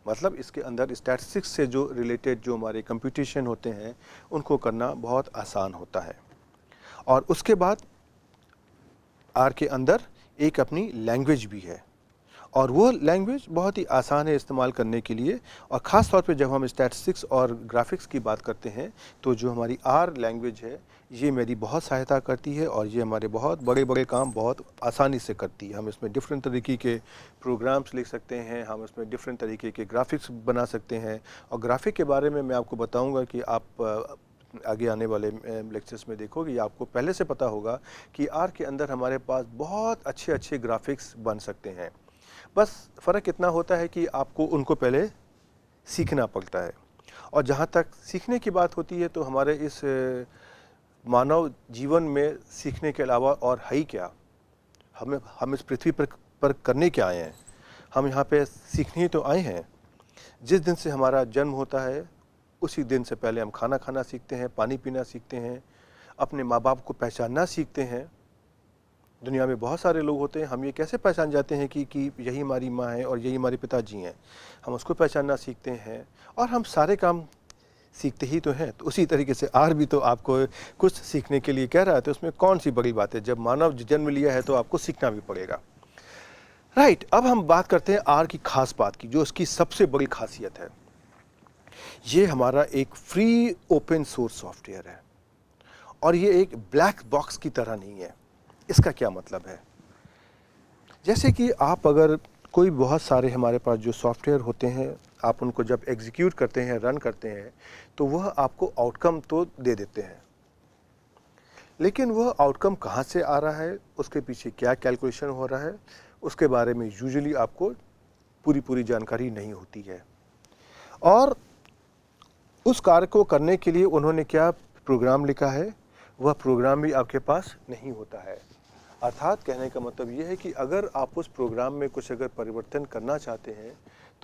मतलब इसके अंदर स्टैटिस्टिक्स से जो रिलेटेड जो हमारे कंप्यूटेशन होते हैं उनको करना बहुत आसान होता है। और उसके बाद आर के अंदर एक अपनी लैंग्वेज भी है और वो लैंग्वेज बहुत ही आसान है इस्तेमाल करने के लिए। और ख़ास तौर पे जब हम स्टैटिस्टिक्स और ग्राफिक्स की बात करते हैं तो जो हमारी आर लैंग्वेज है ये मेरी बहुत सहायता करती है और ये हमारे बहुत बड़े काम बहुत आसानी से करती है। हम इसमें डिफरेंट तरीके के प्रोग्राम्स लिख सकते हैं, हम इसमें डिफरेंट तरीके के ग्राफिक्स बना सकते हैं। और ग्राफिक के बारे में मैं आपको बताऊँगा कि आप आगे आने वाले लेक्चर्स में देखोगे, आपको पहले से पता होगा कि आर के अंदर हमारे पास बहुत अच्छे ग्राफिक्स बन सकते हैं। बस फ़र्क इतना होता है कि आपको उनको पहले सीखना पड़ता है। और जहाँ तक सीखने की बात होती है तो हमारे इस मानव जीवन में सीखने के अलावा और है ही क्या। हम इस पृथ्वी पर करने क्या आए हैं? हम यहाँ पे सीखने ही तो आए हैं। जिस दिन से हमारा जन्म होता है उसी दिन से पहले हम खाना खाना सीखते हैं, पानी पीना सीखते हैं, अपने माँ बाप को पहचानना सीखते हैं। दुनिया में बहुत सारे लोग होते हैं, हम ये कैसे पहचान जाते हैं कि यही हमारी माँ है और यही हमारे पिताजी हैं। हम उसको पहचानना सीखते हैं और हम सारे काम सीखते ही तो हैं। तो उसी तरीके से आर भी तो आपको कुछ सीखने के लिए कह रहा है, तो उसमें कौन सी बड़ी बात है। जब मानव जन्म लिया है तो आपको सीखना भी पड़ेगा। राइट। अब हम बात करते हैं आर की खास बात की, जो उसकी सबसे बड़ी खासियत है। ये हमारा एक फ्री ओपन सोर्स सॉफ्टवेयर है और ये एक ब्लैक बॉक्स की तरह नहीं है। इसका क्या मतलब है? जैसे कि आप अगर कोई बहुत सारे हमारे पास जो सॉफ्टवेयर होते हैं, आप उनको जब एग्जीक्यूट करते हैं, रन करते हैं, तो वह आपको आउटकम तो दे देते हैं, लेकिन वह आउटकम कहाँ से आ रहा है, उसके पीछे क्या कैलकुलेशन हो रहा है, उसके बारे में यूजुअली आपको पूरी जानकारी नहीं होती है। और उस कार्य को करने के लिए उन्होंने क्या प्रोग्राम लिखा है, वह प्रोग्राम भी आपके पास नहीं होता है। अर्थात कहने का मतलब ये है कि अगर आप उस प्रोग्राम में कुछ अगर परिवर्तन करना चाहते हैं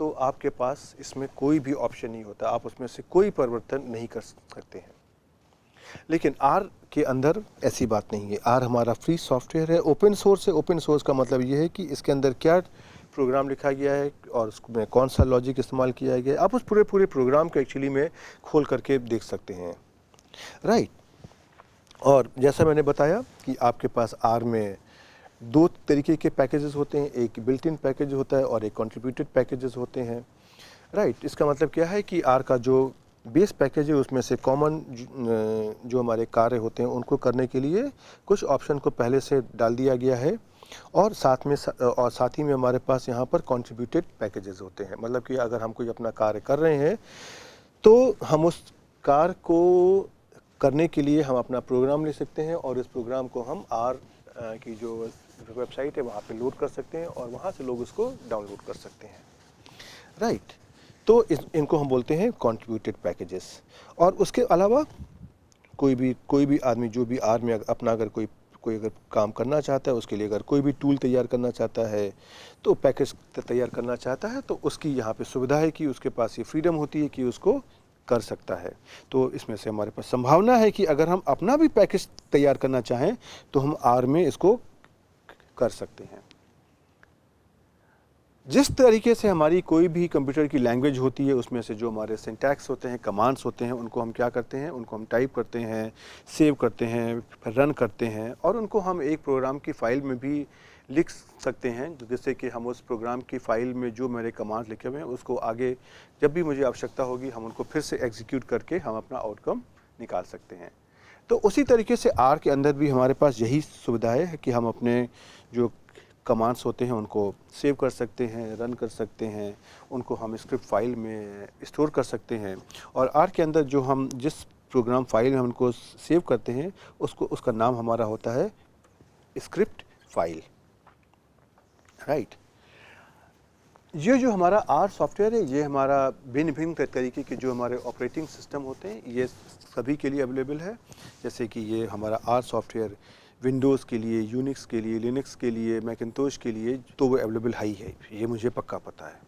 तो आपके पास इसमें कोई भी ऑप्शन नहीं होता, आप उसमें से कोई परिवर्तन नहीं कर सकते हैं। लेकिन आर के अंदर ऐसी बात नहीं है। आर हमारा फ्री सॉफ्टवेयर है, ओपन सोर्स है। ओपन सोर्स का मतलब ये है कि इसके अंदर क्या प्रोग्राम लिखा गया है और उसमें कौन सा लॉजिक इस्तेमाल किया गया है, आप उस पूरे प्रोग्राम को एक्चुअली में खोल करके देख सकते हैं, राइट। और जैसा मैंने बताया कि आपके पास आर में दो तरीके के पैकेजेस होते हैं, एक बिल्ट इन पैकेज होता है और एक कंट्रीब्यूटेड पैकेजेस होते हैं, राइट। इसका मतलब क्या है कि आर का जो बेस पैकेज है उसमें से कॉमन जो हमारे कार्य होते हैं उनको करने के लिए कुछ ऑप्शन को पहले से डाल दिया गया है, और साथ ही में हमारे पास यहाँ पर कंट्रीब्यूटेड पैकेजेस होते हैं। मतलब कि अगर हम कोई अपना कार्य कर रहे हैं तो हम उस कार्य को करने के लिए हम अपना प्रोग्राम ले सकते हैं और इस प्रोग्राम को हम आर की जो वेबसाइट है वहाँ पे लोड कर सकते हैं और वहाँ से लोग उसको डाउनलोड कर सकते हैं, राइट। तो इनको हम बोलते हैं कंट्रीब्यूटेड पैकेजेस। और उसके अलावा कोई भी आदमी जो भी आर में अपना अगर कोई अगर काम करना चाहता है, उसके लिए अगर कोई भी टूल तैयार करना चाहता है, तो पैकेज तैयार करना चाहता है, तो उसकी यहाँ पे सुविधा है कि उसके पास ये फ्रीडम होती है कि उसको कर सकता है। तो इसमें से हमारे पास संभावना है कि अगर हम अपना भी पैकेज तैयार करना चाहें तो हम आर में इसको कर सकते हैं। जिस तरीके से हमारी कोई भी कंप्यूटर की लैंग्वेज होती है, उसमें से जो हमारे सिंटैक्स होते हैं, कमांड्स होते हैं, उनको हम क्या करते हैं, उनको हम टाइप करते हैं, सेव करते हैं, फिर रन करते हैं और उनको हम एक प्रोग्राम की फ़ाइल में भी लिख सकते हैं, जिससे कि हम उस प्रोग्राम की फ़ाइल में जो मेरे कमांड्स लिखे हुए हैं उसको आगे जब भी मुझे आवश्यकता होगी हम उनको फिर से एग्जीक्यूट करके हम अपना आउटकम निकाल सकते हैं। तो उसी तरीके से आर के अंदर भी हमारे पास यही सुविधा है कि हम अपने जो कमांड्स होते हैं उनको सेव कर सकते हैं, रन कर सकते हैं, उनको हम स्क्रिप्ट फाइल में स्टोर कर सकते हैं। और आर के अंदर जो हम जिस प्रोग्राम फाइल में उनको सेव करते हैं उसका नाम हमारा होता है स्क्रिप्ट फाइल, राइट। ये जो हमारा आर सॉफ्टवेयर है ये हमारा भिन्न तरीके के जो हमारे ऑपरेटिंग सिस्टम होते हैं ये सभी के लिए अवेलेबल है। जैसे कि ये हमारा आर सॉफ्टवेयर विंडोज़ के लिए, यूनिक्स के लिए, लिनक्स के लिए, मैकिन्टोश के लिए तो वो अवेलेबल है ही है, ये मुझे पक्का पता है।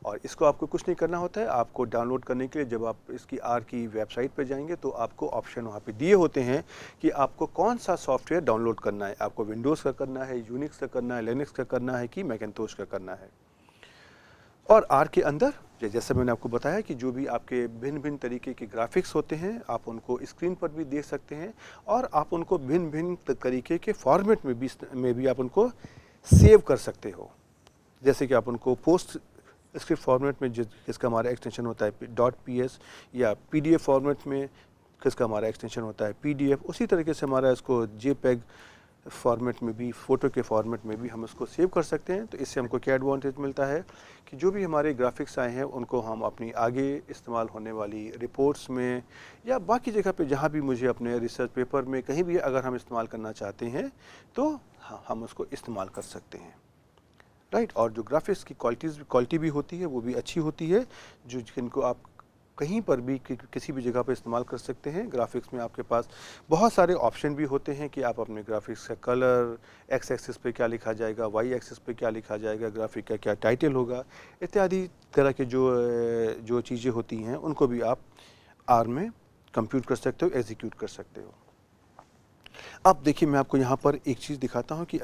और इसको आपको कुछ नहीं करना होता है, आपको डाउनलोड करने के लिए जब आप इसकी आर की वेबसाइट पर जाएंगे तो आपको ऑप्शन वहाँ पे दिए होते हैं कि आपको कौन सा सॉफ्टवेयर डाउनलोड करना है, आपको विंडोज़ का करना है, यूनिक्स का करना है, लिनक्स का करना है कि मैकिन्टोश का करना है। और आर के अंदर जैसे मैंने आपको बताया कि जो भी आपके भिन्न तरीके के ग्राफिक्स होते हैं आप उनको स्क्रीन पर भी देख सकते हैं और आप उनको भिन्न तरीके के फॉर्मेट में भी आप उनको सेव कर सकते हो। जैसे कि आप उनको पोस्ट स्क्रिप्ट फॉर्मेट में जिसका हमारा एक्सटेंशन होता है .ps या PDF फॉर्मेट में जिसका हमारा एक्सटेंशन होता है PDF, उसी तरीके से हमारा इसको JPEG फॉर्मेट में भी, फ़ोटो के फॉर्मेट में भी हम इसको सेव कर सकते हैं। तो इससे हमको क्या एडवांटेज मिलता है कि जो भी हमारे ग्राफिक्स आए हैं उनको हम अपनी आगे इस्तेमाल होने वाली रिपोर्ट्स में या बाकी जगह पे जहाँ भी मुझे अपने रिसर्च पेपर में कहीं भी अगर हम इस्तेमाल करना चाहते हैं तो हम उसको इस्तेमाल कर सकते हैं, राइट। और जो ग्राफिक्स की क्वालिटी भी होती है वो भी अच्छी होती है, जिनको आप कहीं पर भी किसी भी जगह पर इस्तेमाल कर सकते हैं। ग्राफिक्स में आपके पास बहुत सारे ऑप्शन भी होते हैं कि आप अपने ग्राफिक्स का कलर, एक्स एक्सिस पे क्या लिखा जाएगा, वाई एक्सिस पे क्या लिखा जाएगा, ग्राफिक का क्या टाइटल होगा, इत्यादि तरह के जो चीज़ें होती हैं उनको भी आप आर में कंप्यूट कर सकते हो, एग्जीक्यूट कर सकते हो। अब देखिए मैं आपको यहाँ पर एक चीज़ दिखाता हूँ कि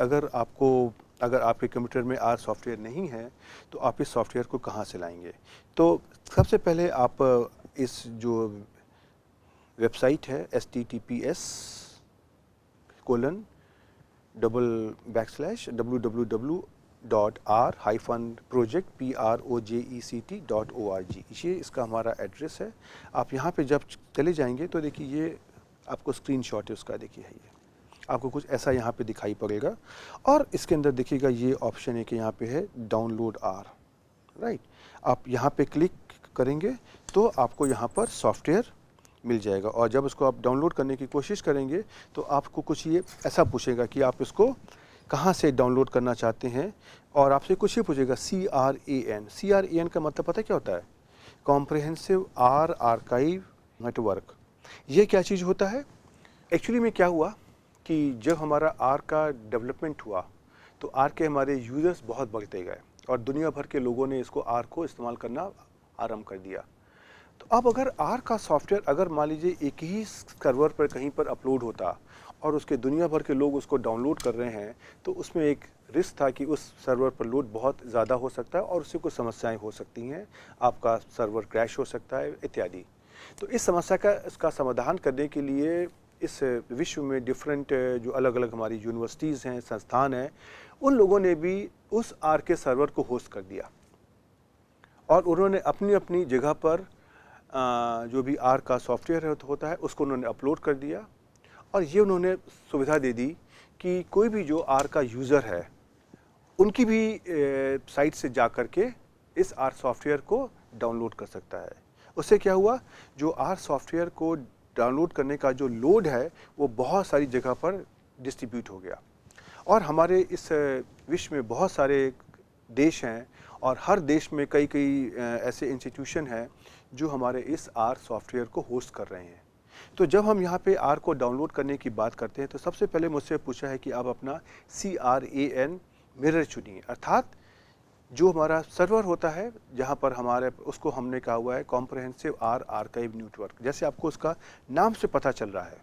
अगर आपके कंप्यूटर में आर सॉफ्टवेयर नहीं है तो आप इस सॉफ्टवेयर को कहाँ से लाएंगे। तो सबसे पहले आप इस जो वेबसाइट है https://www.r-project.org, ये इसका हमारा एड्रेस है। आप यहाँ पे जब चले जाएंगे तो देखिए ये आपको स्क्रीनशॉट है उसका, देखिए है ये आपको कुछ ऐसा यहाँ पे दिखाई पड़ेगा और इसके अंदर देखिएगा ये ऑप्शन है कि यहाँ पे है डाउनलोड आर, राइट। आप यहाँ पे क्लिक करेंगे तो आपको यहाँ पर सॉफ्टवेयर मिल जाएगा और जब इसको आप डाउनलोड करने की कोशिश करेंगे तो आपको कुछ ये ऐसा पूछेगा कि आप इसको कहाँ से डाउनलोड करना चाहते हैं और आपसे कुछ ये पूछेगा CRAN का मतलब पता है क्या होता है, कॉम्प्रिहेंसिव आर आर्काइव नेटवर्क। ये क्या चीज़ होता है, एक्चुअली में क्या हुआ कि जब हमारा आर का डेवलपमेंट हुआ तो आर के हमारे यूज़र्स बहुत बढ़ते गए और दुनिया भर के लोगों ने इसको आर को इस्तेमाल करना आरंभ कर दिया। तो अब अगर आर का सॉफ्टवेयर अगर मान लीजिए एक ही सर्वर पर कहीं पर अपलोड होता और उसके दुनिया भर के लोग उसको डाउनलोड कर रहे हैं, तो उसमें एक रिस्क था कि उस सर्वर पर लोड बहुत ज़्यादा हो सकता है और उससे कुछ समस्याएं हो सकती हैं, आपका सर्वर क्रैश हो सकता है इत्यादि। तो इस समस्या का इसका समाधान करने के लिए इस विश्व में डिफरेंट जो अलग अलग हमारी यूनिवर्सिटीज़ हैं, संस्थान हैं, उन लोगों ने भी उस आर के सर्वर को होस्ट कर दिया और उन्होंने अपनी अपनी जगह पर जो भी आर का सॉफ्टवेयर होता है उसको उन्होंने अपलोड कर दिया और ये उन्होंने सुविधा दे दी कि कोई भी जो आर का यूज़र है उनकी भी साइट से जा कर के इस आर सॉफ्टवेयर को डाउनलोड कर सकता है। उससे क्या हुआ, जो आर सॉफ्टवेयर को डाउनलोड करने का जो लोड है वो बहुत सारी जगह पर डिस्ट्रीब्यूट हो गया और हमारे इस विश्व में बहुत सारे देश हैं और हर देश में कई कई ऐसे इंस्टीट्यूशन हैं जो हमारे इस आर सॉफ्टवेयर को होस्ट कर रहे हैं। तो जब हम यहाँ पे आर को डाउनलोड करने की बात करते हैं तो सबसे पहले मुझसे पूछा है कि आप अपना CRAN मिरर चुनिए, अर्थात जो हमारा सर्वर होता है जहाँ पर हमारे उसको हमने कहा हुआ है कॉम्प्रहेंसिव आर आर्काइव नेटवर्क। जैसे आपको उसका नाम से पता चल रहा है,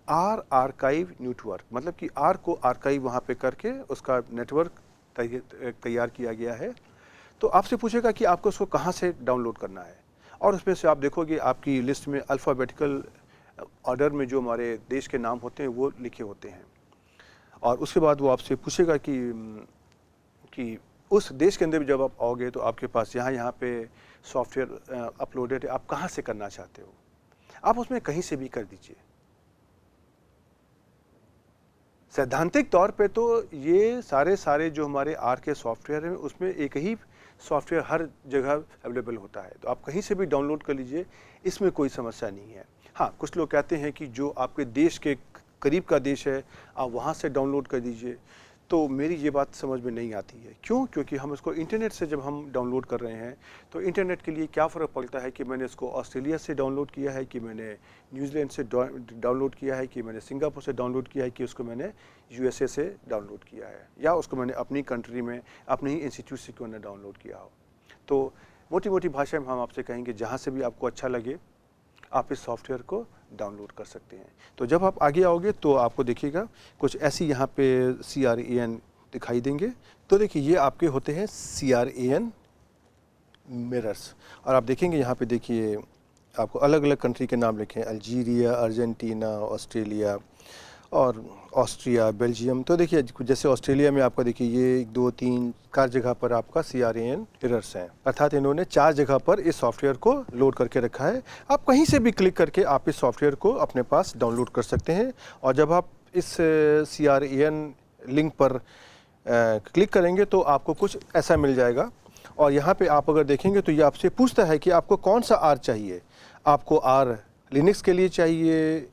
आर आर्काइव नेटवर्क, मतलब कि आर को आर्काइव वहाँ पे करके उसका नेटवर्क तैयार किया गया है। तो आपसे पूछेगा कि आपको उसको कहाँ से डाउनलोड करना है और उसमें से आप देखोगे आपकी लिस्ट में अल्फ़ाबेटिकल ऑर्डर में जो हमारे देश के नाम होते हैं वो लिखे होते हैं और उसके बाद वो आपसे पूछेगा कि उस देश के अंदर भी जब आप आओगे तो आपके पास यहाँ पे सॉफ्टवेयर अपलोडेड है, आप कहाँ से करना चाहते हो, आप उसमें कहीं से भी कर दीजिए। सैद्धांतिक तौर पे तो ये सारे जो हमारे आर के सॉफ्टवेयर हैं उसमें एक ही सॉफ्टवेयर हर जगह अवेलेबल होता है, तो आप कहीं से भी डाउनलोड कर लीजिए, इसमें कोई समस्या नहीं है। हाँ, कुछ लोग कहते हैं कि जो आपके देश के करीब का देश है आप वहाँ से डाउनलोड कर दीजिए, तो मेरी ये बात समझ में नहीं आती है। क्यों? क्योंकि हम इसको इंटरनेट से जब हम डाउनलोड कर रहे हैं तो इंटरनेट के लिए क्या फ़र्क पड़ता है कि मैंने इसको ऑस्ट्रेलिया से डाउनलोड किया है, कि मैंने न्यूजीलैंड से डाउनलोड किया है, कि मैंने सिंगापुर से डाउनलोड किया है, कि उसको मैंने USA से डाउनलोड किया है, या उसको मैंने अपनी कंट्री में अपने ही इंस्टीट्यूट से क्यों न डाउनलोड किया हो। तो मोटी मोटी भाषा में हम आपसे कहेंगे जहाँ से भी आपको अच्छा लगे आप इस सॉफ्टवेयर को डाउनलोड कर सकते हैं। तो जब आप आगे आओगे तो आपको देखिएगा कुछ ऐसी यहाँ पे CRAN दिखाई देंगे। तो देखिए ये आपके होते हैं CRAN मिरर्स और आप देखेंगे यहाँ पे देखिए आपको अलग अलग कंट्री के नाम लिखे हैं, अल्जीरिया, अर्जेंटीना, ऑस्ट्रेलिया और ऑस्ट्रिया, बेल्जियम। तो देखिए जैसे ऑस्ट्रेलिया में आपका देखिए ये 1 2 3 4 जगह पर आपका CRAN मिरर्स हैं, अर्थात इन्होंने 4 जगह पर इस सॉफ्टवेयर को लोड करके रखा है। आप कहीं से भी क्लिक करके आप इस सॉफ्टवेयर को अपने पास डाउनलोड कर सकते हैं और जब आप इस CRAN लिंक पर क्लिक करेंगे तो आपको कुछ ऐसा मिल जाएगा और यहाँ पे आप अगर देखेंगे तो ये आपसे पूछता है कि आपको कौन सा आर चाहिए, आपको आर लिनक्स के लिए चाहिए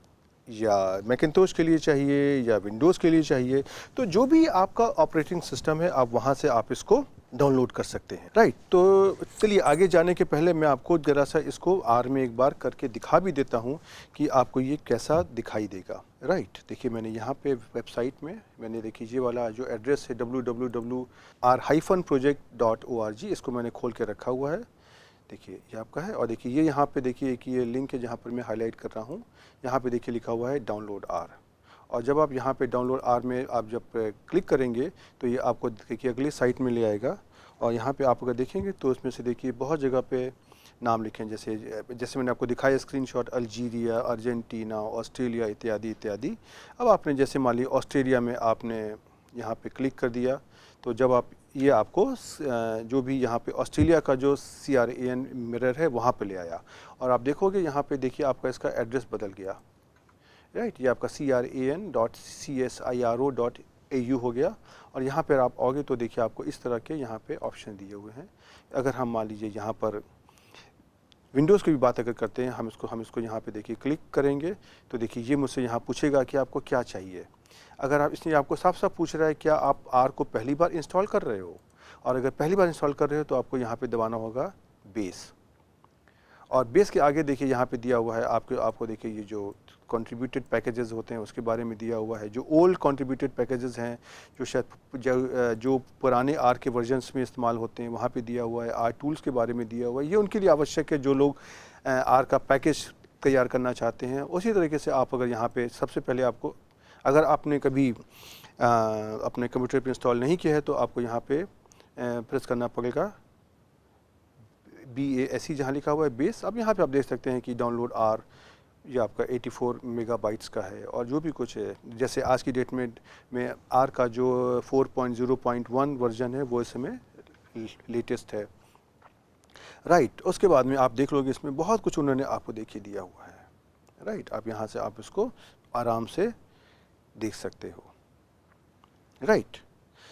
या मैकिन्टोश के लिए चाहिए या विंडोज़ के लिए चाहिए। तो जो भी आपका ऑपरेटिंग सिस्टम है आप वहाँ से आप इसको डाउनलोड कर सकते हैं, राइट। तो चलिए आगे जाने के पहले मैं आपको ज़रा सा इसको आर में एक बार करके दिखा भी देता हूँ कि आपको ये कैसा दिखाई देगा, राइट। देखिए मैंने यहाँ पे वेबसाइट में मैंने देखिए ये वाला जो एड्रेस है www.r-project.org, इसको मैंने खोल के रखा हुआ है। देखिए ये आपका है और देखिए ये यहाँ पे देखिए कि ये लिंक है जहाँ पर मैं हाईलाइट कर रहा हूँ, यहाँ पे देखिए लिखा हुआ है डाउनलोड आर और जब आप यहाँ पे डाउनलोड आर में आप जब क्लिक करेंगे तो ये आपको देखिए अगली साइट में ले आएगा और यहाँ पे आप अगर देखेंगे तो उसमें से देखिए बहुत जगह पे नाम लिखे हैं, जैसे मैंने आपको दिखाया स्क्रीनशॉट, अल्जीरिया, अर्जेंटीना, ऑस्ट्रेलिया इत्यादि इत्यादि। अब आपने जैसे मान लिया ऑस्ट्रेलिया में आपने यहाँ पे क्लिक कर दिया तो जब आप ये आपको जो भी यहाँ पे ऑस्ट्रेलिया का जो CRAN मिरर है वहाँ पे ले आया और आप देखोगे यहाँ पे देखिए आपका इसका एड्रेस बदल गया, राइट। ये आपका CRAN.CSIRO.AU हो गया और यहाँ पर आप आओगे तो देखिए आपको इस तरह के यहाँ पे ऑप्शन दिए हुए हैं। अगर हम मान लीजिए यहाँ पर विंडोज़ की भी बात अगर करते हैं हम इसको यहाँ पे देखिए क्लिक करेंगे तो देखिए ये मुझसे यहाँ पूछेगा कि आपको क्या चाहिए। अगर आप इसने आपको साफ साफ पूछ रहा है क्या आप आर को पहली बार इंस्टॉल कर रहे हो, और अगर पहली बार इंस्टॉल कर रहे हो तो आपको यहाँ पे दबाना होगा बेस और बेस के आगे देखिए यहाँ पे दिया हुआ है आपको देखिए ये जो कंट्रीब्यूटेड पैकेजेस होते हैं उसके बारे में दिया हुआ है। जो ओल्ड कंट्रीब्यूटेड पैकेजेस हैं जो शायद जो पुराने आर के वर्जन्स में इस्तेमाल होते हैं वहाँ पे दिया हुआ है। आर टूल्स के बारे में दिया हुआ है, ये उनके लिए आवश्यक है जो लोग आर का पैकेज तैयार करना चाहते हैं। उसी तरीके से आप अगर यहाँ पे सबसे पहले आपको, अगर आपने कभी अपने कंप्यूटर पे इंस्टॉल नहीं किया है तो आपको यहाँ पे प्रेस करना पड़ेगा BASE जहाँ लिखा हुआ है बेस। अब यहाँ पे आप देख सकते हैं कि डाउनलोड आर ये आपका 84 मेगाबाइट्स का है और जो भी कुछ है, जैसे आज की डेट में आर का जो 4.0.1 वर्जन है वो इस समय लेटेस्ट है, राइट। उसके बाद में आप देख लोगे इसमें बहुत कुछ उन्होंने आपको देखिए दिया हुआ है, राइट। आप यहाँ से आप इसको आराम से देख सकते हो, राइट।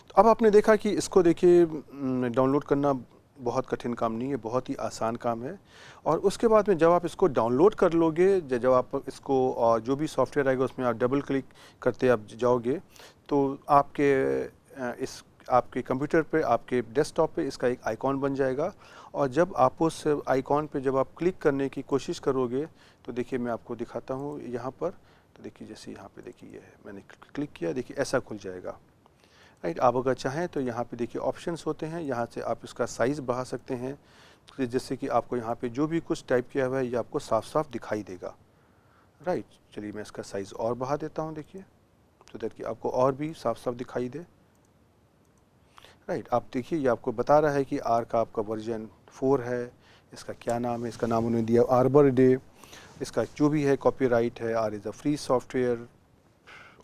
तो अब आपने देखा कि इसको देखिए डाउनलोड करना बहुत कठिन काम नहीं है, बहुत ही आसान काम है। और उसके बाद में जब आप इसको डाउनलोड कर लोगे, जब आप इसको और जो भी सॉफ्टवेयर आएगा उसमें आप डबल क्लिक करते आप जाओगे तो आपके कंप्यूटर पे, आपके डेस्कटॉप पे इसका एक आइकॉन बन जाएगा। और जब आप उस आइकॉन पे जब आप क्लिक करने की कोशिश करोगे तो देखिए मैं आपको दिखाता हूँ यहाँ पर। तो देखिए जैसे यहाँ पे देखिए ये है, मैंने क्लिक किया, देखिए ऐसा खुल जाएगा, राइट। आप अगर चाहें तो यहाँ पे देखिए ऑप्शंस होते हैं, यहाँ से आप इसका साइज़ बढ़ा सकते हैं जिससे कि आपको यहाँ पे जो भी कुछ टाइप किया हुआ है ये आपको साफ साफ दिखाई देगा, राइट। चलिए मैं इसका साइज़ और बढ़ा देता हूँ, देखिए, तो दैट कि आपको और भी साफ साफ दिखाई दे, राइट। आप देखिए ये आपको बता रहा है कि आर का आपका वर्जन 4 है। इसका क्या नाम है, इसका नाम उन्होंने दिया आर्बर डे। इसका जो भी है कॉपीराइट है, R is a free software,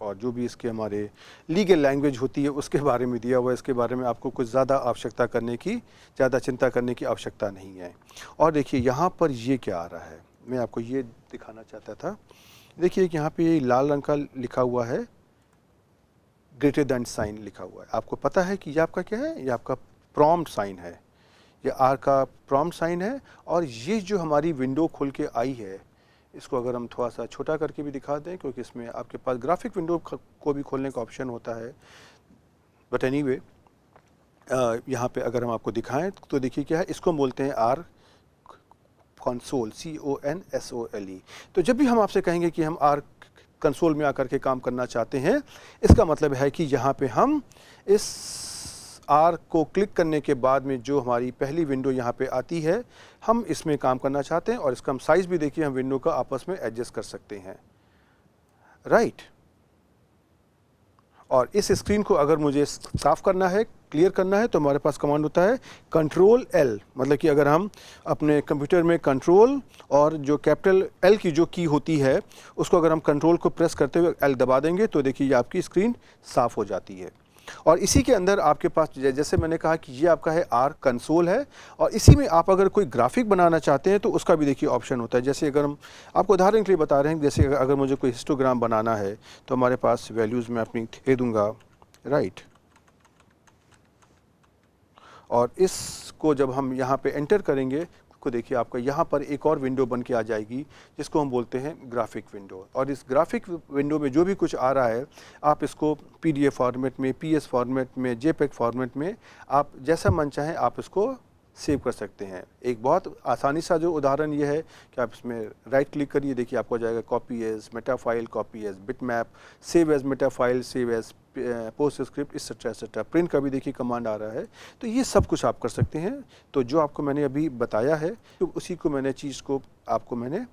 और जो भी इसके हमारे लीगल लैंग्वेज होती है उसके बारे में दिया हुआ है। इसके बारे में आपको कुछ ज़्यादा चिंता करने की आवश्यकता नहीं है। और देखिए यहाँ पर ये क्या आ रहा है, मैं आपको ये दिखाना चाहता था। देखिए यहाँ पे ये लाल रंग का लिखा हुआ है, ग्रेटर दैन साइन लिखा हुआ है। आपको पता है कि ये आपका क्या है, ये आपका प्रॉम्प्ट साइन है, ये आर का प्रॉम्प्ट साइन है। और ये जो हमारी विंडो खुल के आई है, इसको अगर हम थोड़ा सा छोटा करके भी दिखा दें, क्योंकि इसमें आपके पास ग्राफिक विंडो को भी खोलने का ऑप्शन होता है, बट एनीवे यहाँ पे अगर हम आपको दिखाएं तो देखिए क्या है, इसको बोलते हैं आर कंसोल, CONSOLE। तो जब भी हम आपसे कहेंगे कि हम आर कंसोल में आकर के काम करना चाहते हैं, इसका मतलब है कि यहाँ पे हम इस आर को क्लिक करने के बाद में जो हमारी पहली विंडो यहाँ पे आती है, हम इसमें काम करना चाहते हैं। और इसका हम साइज़ भी देखिए हम विंडो का आपस में एडजस्ट कर सकते हैं, राइट। और इस स्क्रीन को अगर मुझे साफ करना है, क्लियर करना है, तो हमारे पास कमांड होता है Ctrl+L। मतलब कि अगर हम अपने कंप्यूटर में कंट्रोल और जो कैपिटल L की जो की होती है उसको अगर हम कंट्रोल को प्रेस करते हुए L दबा देंगे तो देखिए ये आपकी स्क्रीन साफ़ हो जाती है। और इसी के अंदर आपके पास जैसे मैंने कहा कि ये आपका है आर कंसोल है, और इसी में आप अगर कोई ग्राफिक बनाना चाहते हैं तो उसका भी देखिए ऑप्शन होता है। जैसे अगर हम आपको उदाहरण के लिए बता रहे हैं, जैसे अगर मुझे कोई हिस्टोग्राम बनाना है तो हमारे पास वैल्यूज़ में अपनी दे दूंगा, राइट। और इसको जब हम यहाँ पे एंटर करेंगे को देखिए आपका यहाँ पर एक और विंडो बन के आ जाएगी जिसको हम बोलते हैं ग्राफिक विंडो। और इस ग्राफिक विंडो में जो भी कुछ आ रहा है आप इसको PDF फॉर्मेट में, PS फॉर्मेट में, JPEG फॉर्मेट में आप जैसा मन चाहें आप इसको सेव कर सकते हैं। एक बहुत आसानी सा जो उदाहरण ये है कि आप इसमें राइट क्लिक करिए, देखिए आपको जाएगा copy as, metafile, copy as, bitmap, save as metafile, save as postscript, etcetera. Print का भी देखिए कमांड आ रहा है। तो ये सब कुछ आप कर सकते हैं। तो जो आपको मैंने अभी बताया है तो उसी को मैंने आपको मैंने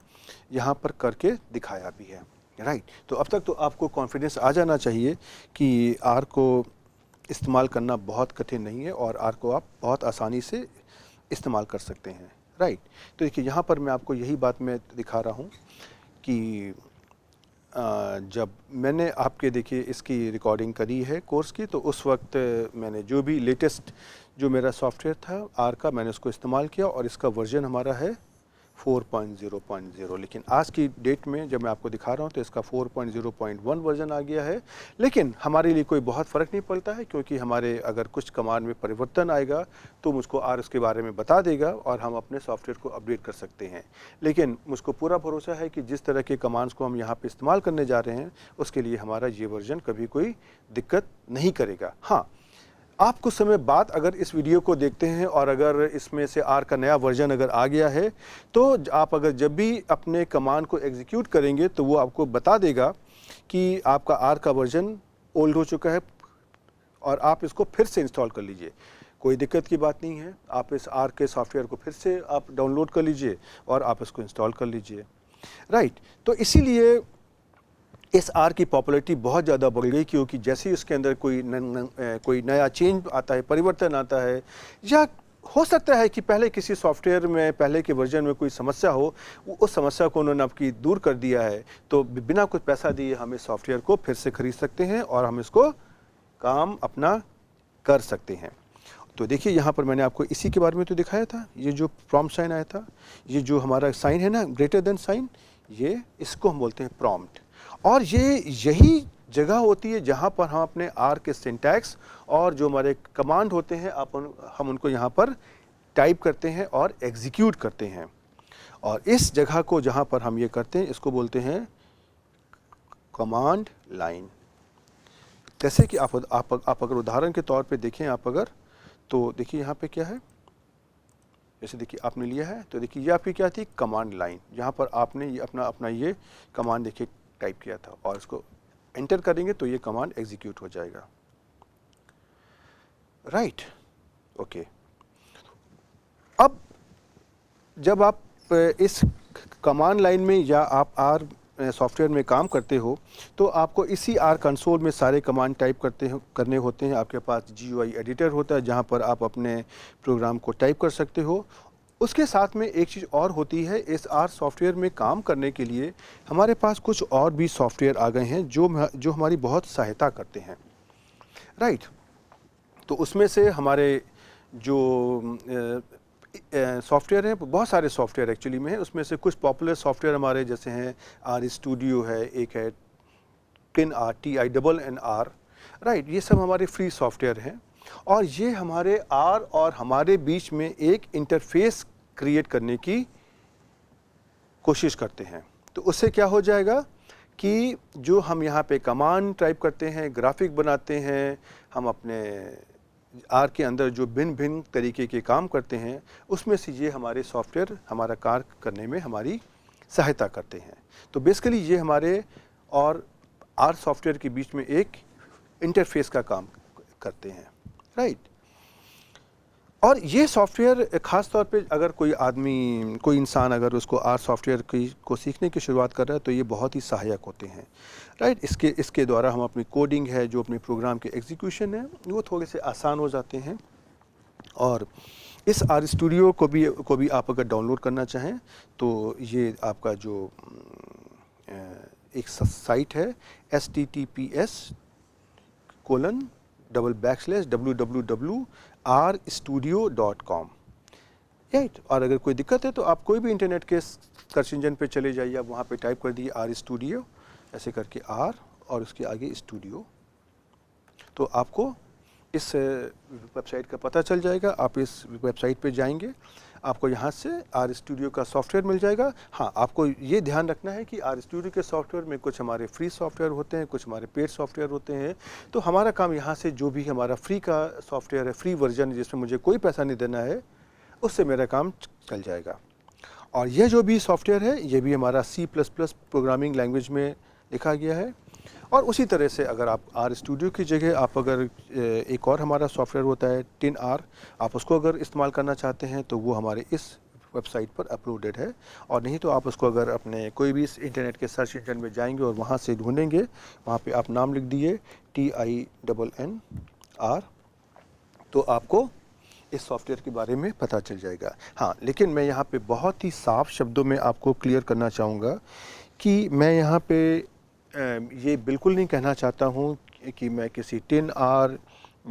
यहाँ पर करके दिखाया भी है, राइट। तो अब तक तो आपको कॉन्फिडेंस आ जाना चाहिए कि आर को इस्तेमाल करना बहुत कठिन नहीं है और आर को आप बहुत आसानी से इस्तेमाल कर सकते हैं, राइट। तो देखिए यहाँ पर मैं आपको यही बात मैं दिखा रहा हूँ कि जब मैंने आपके देखिए इसकी रिकॉर्डिंग करी है कोर्स की, तो उस वक्त मैंने जो भी लेटेस्ट जो मेरा सॉफ्टवेयर था आर का, मैंने उसको इस्तेमाल किया और इसका वर्जन हमारा है 4.0.0। लेकिन आज की डेट में जब मैं आपको दिखा रहा हूँ तो इसका 4.0.1 वर्जन आ गया है। लेकिन हमारे लिए कोई बहुत फ़र्क नहीं पड़ता है, क्योंकि हमारे अगर कुछ कमांड में परिवर्तन आएगा तो मुझको आर उसके बारे में बता देगा और हम अपने सॉफ्टवेयर को अपडेट कर सकते हैं। लेकिन मुझको पूरा भरोसा है कि जिस तरह के कमांड्स को हम यहाँ पर इस्तेमाल करने जा रहे हैं उसके लिए हमारा ये वर्जन कभी कोई दिक्कत नहीं करेगा। हाँ, आप कुछ समय बाद अगर इस वीडियो को देखते हैं और अगर इसमें से आर का नया वर्जन अगर आ गया है, तो आप अगर जब भी अपने कमांड को एग्जीक्यूट करेंगे तो वो आपको बता देगा कि आपका आर का वर्जन ओल्ड हो चुका है और आप इसको फिर से इंस्टॉल कर लीजिए। कोई दिक्कत की बात नहीं है, आप इस आर के सॉफ्टवेयर को फिर से आप डाउनलोड कर लीजिए और आप इसको इंस्टॉल कर लीजिए। राइट, तो इसीलिए इस आर की पॉपुलैरिटी बहुत ज़्यादा बढ़ गई, क्योंकि जैसे ही उसके अंदर कोई नया चेंज आता है, परिवर्तन आता है, या हो सकता है कि पहले किसी सॉफ्टवेयर में पहले के वर्जन में कोई समस्या हो, उस समस्या को उन्होंने आपकी दूर कर दिया है, तो बिना कुछ पैसा दिए हम इस सॉफ्टवेयर को फिर से खरीद सकते हैं और हम इसको काम अपना कर सकते हैं। तो देखिए यहाँ पर मैंने आपको इसी के बारे में तो दिखाया था, ये जो प्रॉम्प्ट साइन आया था, ये जो हमारा साइन है ना, ग्रेटर देन साइन, ये इसको हम बोलते हैं प्रॉम्प्ट। और ये यही जगह होती है जहाँ पर हम अपने आर के सिंटैक्स और जो हमारे कमांड होते हैं हम उनको यहाँ पर टाइप करते हैं और एग्जीक्यूट करते हैं। और इस जगह को जहाँ पर हम ये करते हैं इसको बोलते हैं कमांड लाइन। जैसे कि आप अगर उदाहरण के तौर पे देखें, आप अगर तो देखिए यहाँ पे क्या है, जैसे देखिए आपने लिया है, तो देखिए ये आपकी क्या थी, कमांड लाइन, जहाँ पर आपने ये अपना ये कमांड देखिए टाइप किया था और इसको एंटर करेंगे तो ये कमांड एग्जीक्यूट हो जाएगा। Right, okay. अब जब आप इस कमांड लाइन में या आप आर सॉफ्टवेयर में काम करते हो तो आपको इसी आर कंसोल में सारे कमांड टाइप करने होते हैं। आपके पास GUI एडिटर होता है जहां पर आप अपने प्रोग्राम को टाइप कर सकते हो। उसके साथ में एक चीज़ और होती है, इस आर सॉफ्टवेयर में काम करने के लिए हमारे पास कुछ और भी सॉफ्टवेयर आ गए हैं जो हमारी बहुत सहायता करते हैं। राइट, तो उसमें से हमारे जो सॉफ्टवेयर हैं, बहुत सारे सॉफ्टवेयर एक्चुअली में है। उसमें से कुछ पॉपुलर सॉफ्टवेयर हमारे जैसे हैं आर स्टूडियो है, एक है TinR, TINNR। राइट, ये सब हमारे फ्री सॉफ्टवेयर हैं और ये हमारे आर और हमारे बीच में एक इंटरफेस क्रिएट करने की कोशिश करते हैं। तो उससे क्या हो जाएगा कि जो हम यहाँ पे कमांड टाइप करते हैं, ग्राफिक बनाते हैं, हम अपने आर के अंदर जो भिन्न भिन्न तरीके के काम करते हैं, उसमें से ये हमारे सॉफ्टवेयर हमारा कार्य करने में हमारी सहायता करते हैं। तो बेसिकली ये हमारे और आर सॉफ्टवेयर के बीच में एक इंटरफेस का काम करते हैं। राइट, और ये सॉफ्टवेयर ख़ास तौर पे अगर कोई इंसान अगर उसको आर सॉफ्टवेयर को सीखने की शुरुआत कर रहा है तो ये बहुत ही सहायक होते हैं। राइट, इसके द्वारा हम अपनी कोडिंग है, जो अपने प्रोग्राम के एग्जीक्यूशन है, वो थोड़े से आसान हो जाते हैं। और इस आर स्टूडियो को भी आप अगर डाउनलोड करना चाहें तो ये आपका जो एक साइट है https://www.rstudio.com। राइट, और अगर कोई दिक्कत है तो आप कोई भी इंटरनेट के सर्च इंजन पे चले जाइए, आप वहाँ पे टाइप कर दिए आर स्टूडियो, ऐसे करके आर और उसके आगे स्टूडियो, तो आपको इस वेबसाइट का पता चल जाएगा। आप इस वेबसाइट पे जाएंगे, आपको यहाँ से आर स्टूडियो का सॉफ्टवेयर मिल जाएगा। हाँ, आपको ये ध्यान रखना है कि आर स्टूडियो के सॉफ्टवेयर में कुछ हमारे फ्री सॉफ्टवेयर होते हैं, कुछ हमारे पेड सॉफ्टवेयर होते हैं। तो हमारा काम यहाँ से जो भी हमारा फ्री का सॉफ्टवेयर है, फ्री वर्जन जिसमें मुझे कोई पैसा नहीं देना है, उससे मेरा काम चल जाएगा। और यह जो भी सॉफ्टवेयर है ये भी हमारा C++ प्रोग्रामिंग लैंग्वेज में लिखा गया है। और उसी तरह से अगर आप आर स्टूडियो की जगह आप अगर एक और हमारा सॉफ्टवेयर होता है TinR, आप उसको अगर इस्तेमाल करना चाहते हैं तो वो हमारे इस वेबसाइट पर अपलोडेड है। और नहीं तो आप उसको अगर अपने कोई भी इंटरनेट के सर्च इंजन में जाएंगे और वहाँ से ढूंढेंगे, वहाँ पे आप नाम लिख दिए TINNR, तो आपको इस सॉफ्टवेयर के बारे में पता चल जाएगा। हाँ, लेकिन मैं यहाँ पे बहुत ही साफ शब्दों में आपको क्लियर करना चाहूँगा कि मैं यहाँ पे ये बिल्कुल नहीं कहना चाहता हूँ कि मैं किसी TinR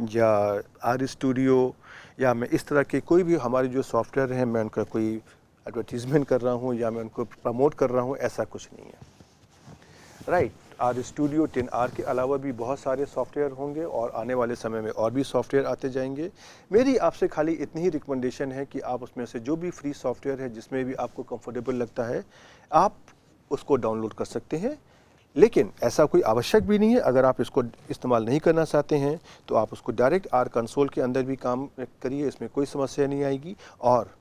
या आर स्टूडियो या मैं इस तरह के कोई भी हमारे जो सॉफ्टवेयर हैं मैं उनका कोई एडवर्टीज़मेंट कर रहा हूँ या मैं उनको प्रमोट कर रहा हूँ, ऐसा कुछ नहीं है। राइट, आर स्टूडियो TinR के अलावा भी बहुत सारे सॉफ्टवेयर होंगे और आने वाले समय में और भी सॉफ्टवेयर आते जाएंगे। मेरी आपसे खाली इतनी ही रिकमेंडेशन है कि आप उसमें से जो भी फ्री सॉफ्टवेयर है जिसमें भी आपको कंफर्टेबल लगता है, आप उसको डाउनलोड कर सकते हैं। लेकिन ऐसा कोई आवश्यक भी नहीं है। अगर आप इसको इस्तेमाल नहीं करना चाहते हैं तो आप उसको डायरेक्ट आर कंसोल के अंदर भी काम करिए, इसमें कोई समस्या नहीं आएगी। और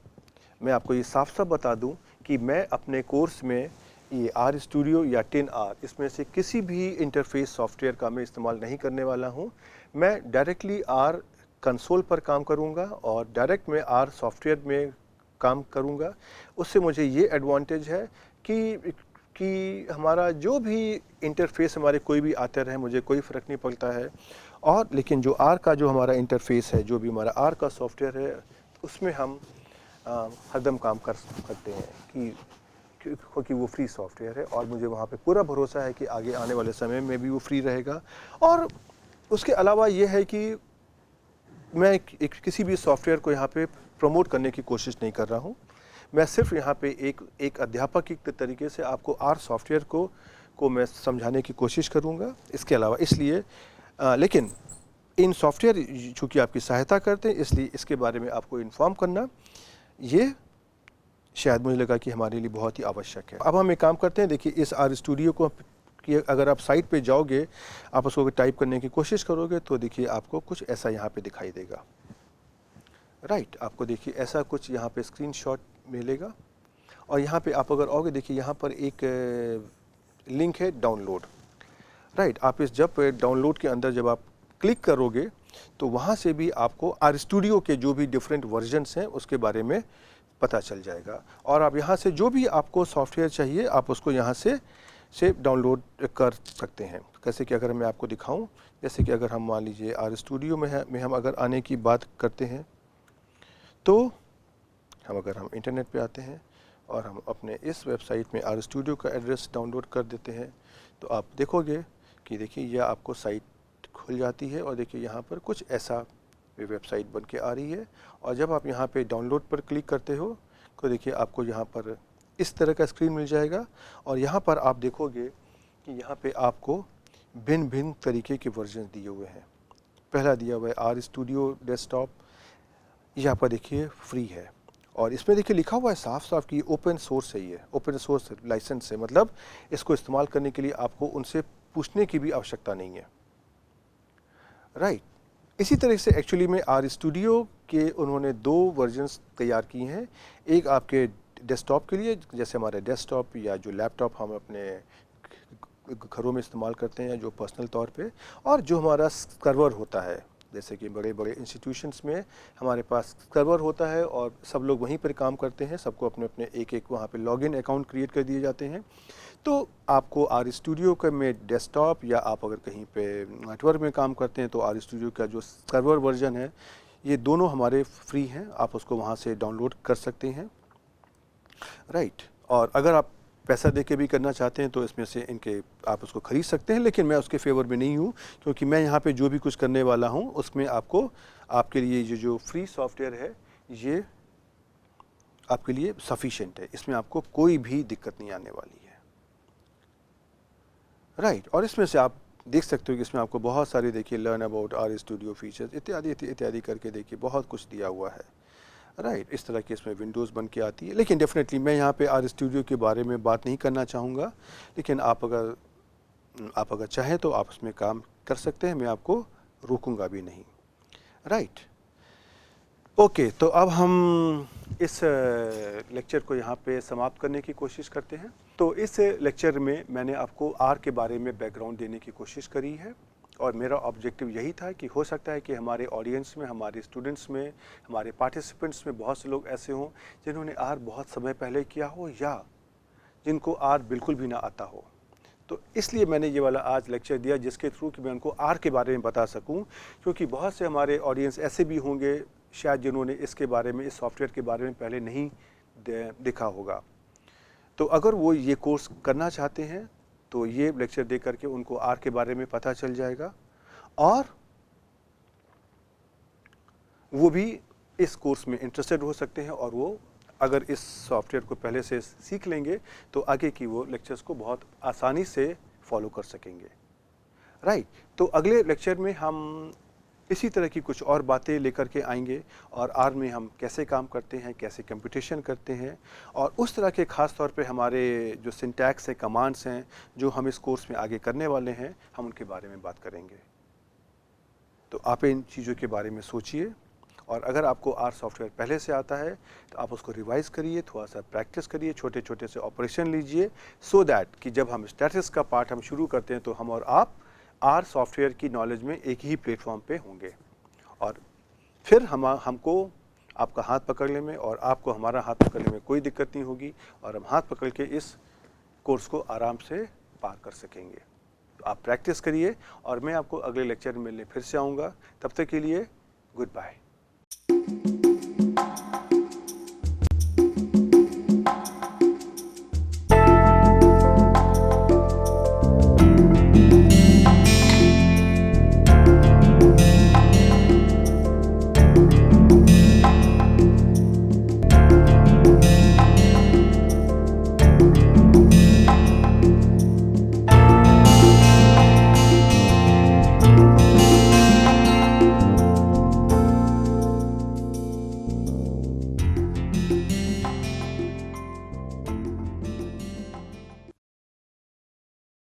मैं आपको ये साफ साफ बता दूं कि मैं अपने कोर्स में ये आर स्टूडियो या 10R इसमें से किसी भी इंटरफेस सॉफ्टवेयर का मैं इस्तेमाल नहीं करने वाला हूँ। मैं डायरेक्टली आर कंसोल पर काम करूँगा और डायरेक्ट मैं आर सॉफ्टवेयर में काम करूँगा। उससे मुझे ये एडवांटेज है कि हमारा जो भी इंटरफेस हमारे कोई भी आता रहे, मुझे कोई फ़र्क नहीं पड़ता है। और लेकिन जो आर का जो हमारा इंटरफेस है, जो भी हमारा आर का सॉफ्टवेयर है, उसमें हम हरदम काम कर सकते हैं क्योंकि वो फ्री सॉफ्टवेयर है और मुझे वहाँ पे पूरा भरोसा है कि आगे आने वाले समय में भी वो फ्री रहेगा। और उसके अलावा ये है कि मैं किसी भी सॉफ्टवेयर को यहाँ पे प्रमोट करने की कोशिश नहीं कर रहा हूँ। मैं सिर्फ यहाँ पे एक अध्यापक के तरीके से आपको आर सॉफ्टवेयर को मैं समझाने की कोशिश करूँगा। इसके अलावा इसलिए लेकिन इन सॉफ्टवेयर चूँकि आपकी सहायता करते हैं, इसलिए इसके बारे में आपको इन्फॉर्म करना ये शायद मुझे लगा कि हमारे लिए बहुत ही आवश्यक है। अब हम एक काम करते हैं, देखिए इस आर स्टूडियो को कि अगर आप साइट पे जाओगे, आप उसको टाइप करने की कोशिश करोगे तो देखिए आपको कुछ ऐसा यहाँ पे दिखाई देगा। राइट, आपको देखिए ऐसा कुछ यहाँ पे स्क्रीनशॉट मिलेगा और यहाँ पे आप अगर आओगे, देखिए यहाँ पर एक लिंक है डाउनलोड। राइट, आप इस जब डाउनलोड के अंदर जब आप क्लिक करोगे तो वहाँ से भी आपको आर स्टूडियो के जो भी डिफरेंट वर्जन्स हैं उसके बारे में पता चल जाएगा। और आप यहाँ से जो भी आपको सॉफ्टवेयर चाहिए आप उसको यहाँ से डाउनलोड कर सकते हैं। कैसे कि अगर मैं आपको दिखाऊं, जैसे कि अगर हम मान लीजिए आर स्टूडियो में हम अगर आने की बात करते हैं तो अगर हम इंटरनेट पे आते हैं और हम अपने इस वेबसाइट में आर स्टूडियो का एड्रेस डाउनलोड कर देते हैं तो आप देखोगे कि देखिए यह आपको साइट खुल जाती है और देखिए यहाँ पर कुछ ऐसा वेबसाइट बन के आ रही है। और जब आप यहाँ पे डाउनलोड पर क्लिक करते हो तो देखिए आपको यहाँ पर इस तरह का स्क्रीन मिल जाएगा और यहाँ पर आप देखोगे कि यहाँ पे आपको भिन्न भिन्न तरीके के वर्जन दिए हुए हैं। पहला दिया हुआ है आर स्टूडियो डेस्कटॉप, यहाँ पर देखिए फ्री है और इसमें देखिए लिखा हुआ है साफ साफ कि ओपन सोर्स है, ये ओपन सोर्स लाइसेंस है, मतलब इसको इस्तेमाल करने के लिए आपको उनसे पूछने की भी आवश्यकता नहीं है। राइट, इसी तरह से एक्चुअली में आर स्टूडियो के उन्होंने 2 वर्जन्स तैयार किए हैं। एक आपके डेस्कटॉप के लिए, जैसे हमारे डेस्कटॉप या जो लैपटॉप हम अपने घरों में इस्तेमाल करते हैं जो पर्सनल तौर पे, और जो हमारा सर्वर होता है, जैसे कि बड़े बड़े इंस्टीट्यूशंस में हमारे पास सर्वर होता है और सब लोग वहीं पर काम करते हैं, सबको अपने अपने एक वहाँ पे लॉगिन अकाउंट क्रिएट कर दिए जाते हैं। तो आपको आर स्टूडियो का में डेस्कटॉप या आप अगर कहीं पे नेटवर्क में काम करते हैं तो आर स्टूडियो का जो सर्वर वर्जन है, ये दोनों हमारे फ्री हैं, आप उसको वहाँ से डाउनलोड कर सकते हैं। राइट, और अगर आप पैसा दे के भी करना चाहते हैं तो इसमें से इनके आप उसको ख़रीद सकते हैं, लेकिन मैं उसके फेवर में नहीं हूँ क्योंकि मैं यहाँ पे जो भी कुछ करने वाला हूँ उसमें आपको आपके लिए ये जो फ्री सॉफ्टवेयर है ये आपके लिए सफिशेंट है, इसमें आपको कोई भी दिक्कत नहीं आने वाली है। राइट, और इसमें से आप देख सकते हो कि इसमें आपको बहुत सारे देखिए learn about R studio features इत्यादि इत्यादि करके देखिए बहुत कुछ दिया हुआ है। राइट, इस तरह की इसमें विंडोज़ बन के आती है, लेकिन डेफिनेटली मैं यहाँ पे आर स्टूडियो के बारे में बात नहीं करना चाहूँगा, लेकिन आप अगर चाहें तो आप उसमें काम कर सकते हैं, मैं आपको रोकूँगा भी नहीं। राइट, ओके, तो अब हम इस लेक्चर को यहाँ पे समाप्त करने की कोशिश करते हैं। तो इस लेक्चर में मैंने आपको आर के बारे में बैकग्राउंड देने की कोशिश करी है और मेरा ऑब्जेक्टिव यही था कि हो सकता है कि हमारे ऑडियंस में, हमारे स्टूडेंट्स में, हमारे पार्टिसिपेंट्स में बहुत से लोग ऐसे हों जिन्होंने आर बहुत समय पहले किया हो या जिनको आर बिल्कुल भी ना आता हो। तो इसलिए मैंने ये वाला आज लेक्चर दिया जिसके थ्रू कि मैं उनको आर के बारे में बता सकूं, क्योंकि बहुत से हमारे ऑडियंस ऐसे भी होंगे शायद जिन्होंने इसके बारे में, इस सॉफ्टवेयर के बारे में पहले नहीं देखा होगा। तो अगर वो ये कोर्स करना चाहते हैं तो ये लेक्चर दे करके उनको आर के बारे में पता चल जाएगा और वो भी इस कोर्स में इंटरेस्टेड हो सकते हैं और वो अगर इस सॉफ्टवेयर को पहले से सीख लेंगे तो आगे की वो लेक्चर्स को बहुत आसानी से फॉलो कर सकेंगे। राइट, तो अगले लेक्चर में हम इसी तरह की कुछ और बातें लेकर के आएंगे और आर में हम कैसे काम करते हैं, कैसे कंप्यूटेशन करते हैं और उस तरह के ख़ास तौर पे हमारे जो सिंटैक्स है, कमांड्स हैं जो हम इस कोर्स में आगे करने वाले हैं, हम उनके बारे में बात करेंगे। तो आप इन चीज़ों के बारे में सोचिए और अगर आपको आर सॉफ्टवेयर पहले से आता है तो आप उसको रिवाइज़ करिए, थोड़ा सा प्रैक्टिस करिए, छोटे छोटे से ऑपरेशन लीजिए सो दैट कि जब हम स्टैटिस्टिक्स का पार्ट हम शुरू करते हैं तो हम और आप आर सॉफ्टवेयर की नॉलेज में एक ही प्लेटफॉर्म पे होंगे और फिर हमको आपका हाथ पकड़ने में और आपको हमारा हाथ पकड़ने में कोई दिक्कत नहीं होगी और हम हाथ पकड़ के इस कोर्स को आराम से पार कर सकेंगे। तो आप प्रैक्टिस करिए और मैं आपको अगले लेक्चर में मिलने फिर से आऊँगा। तब तक के लिए गुड बाय।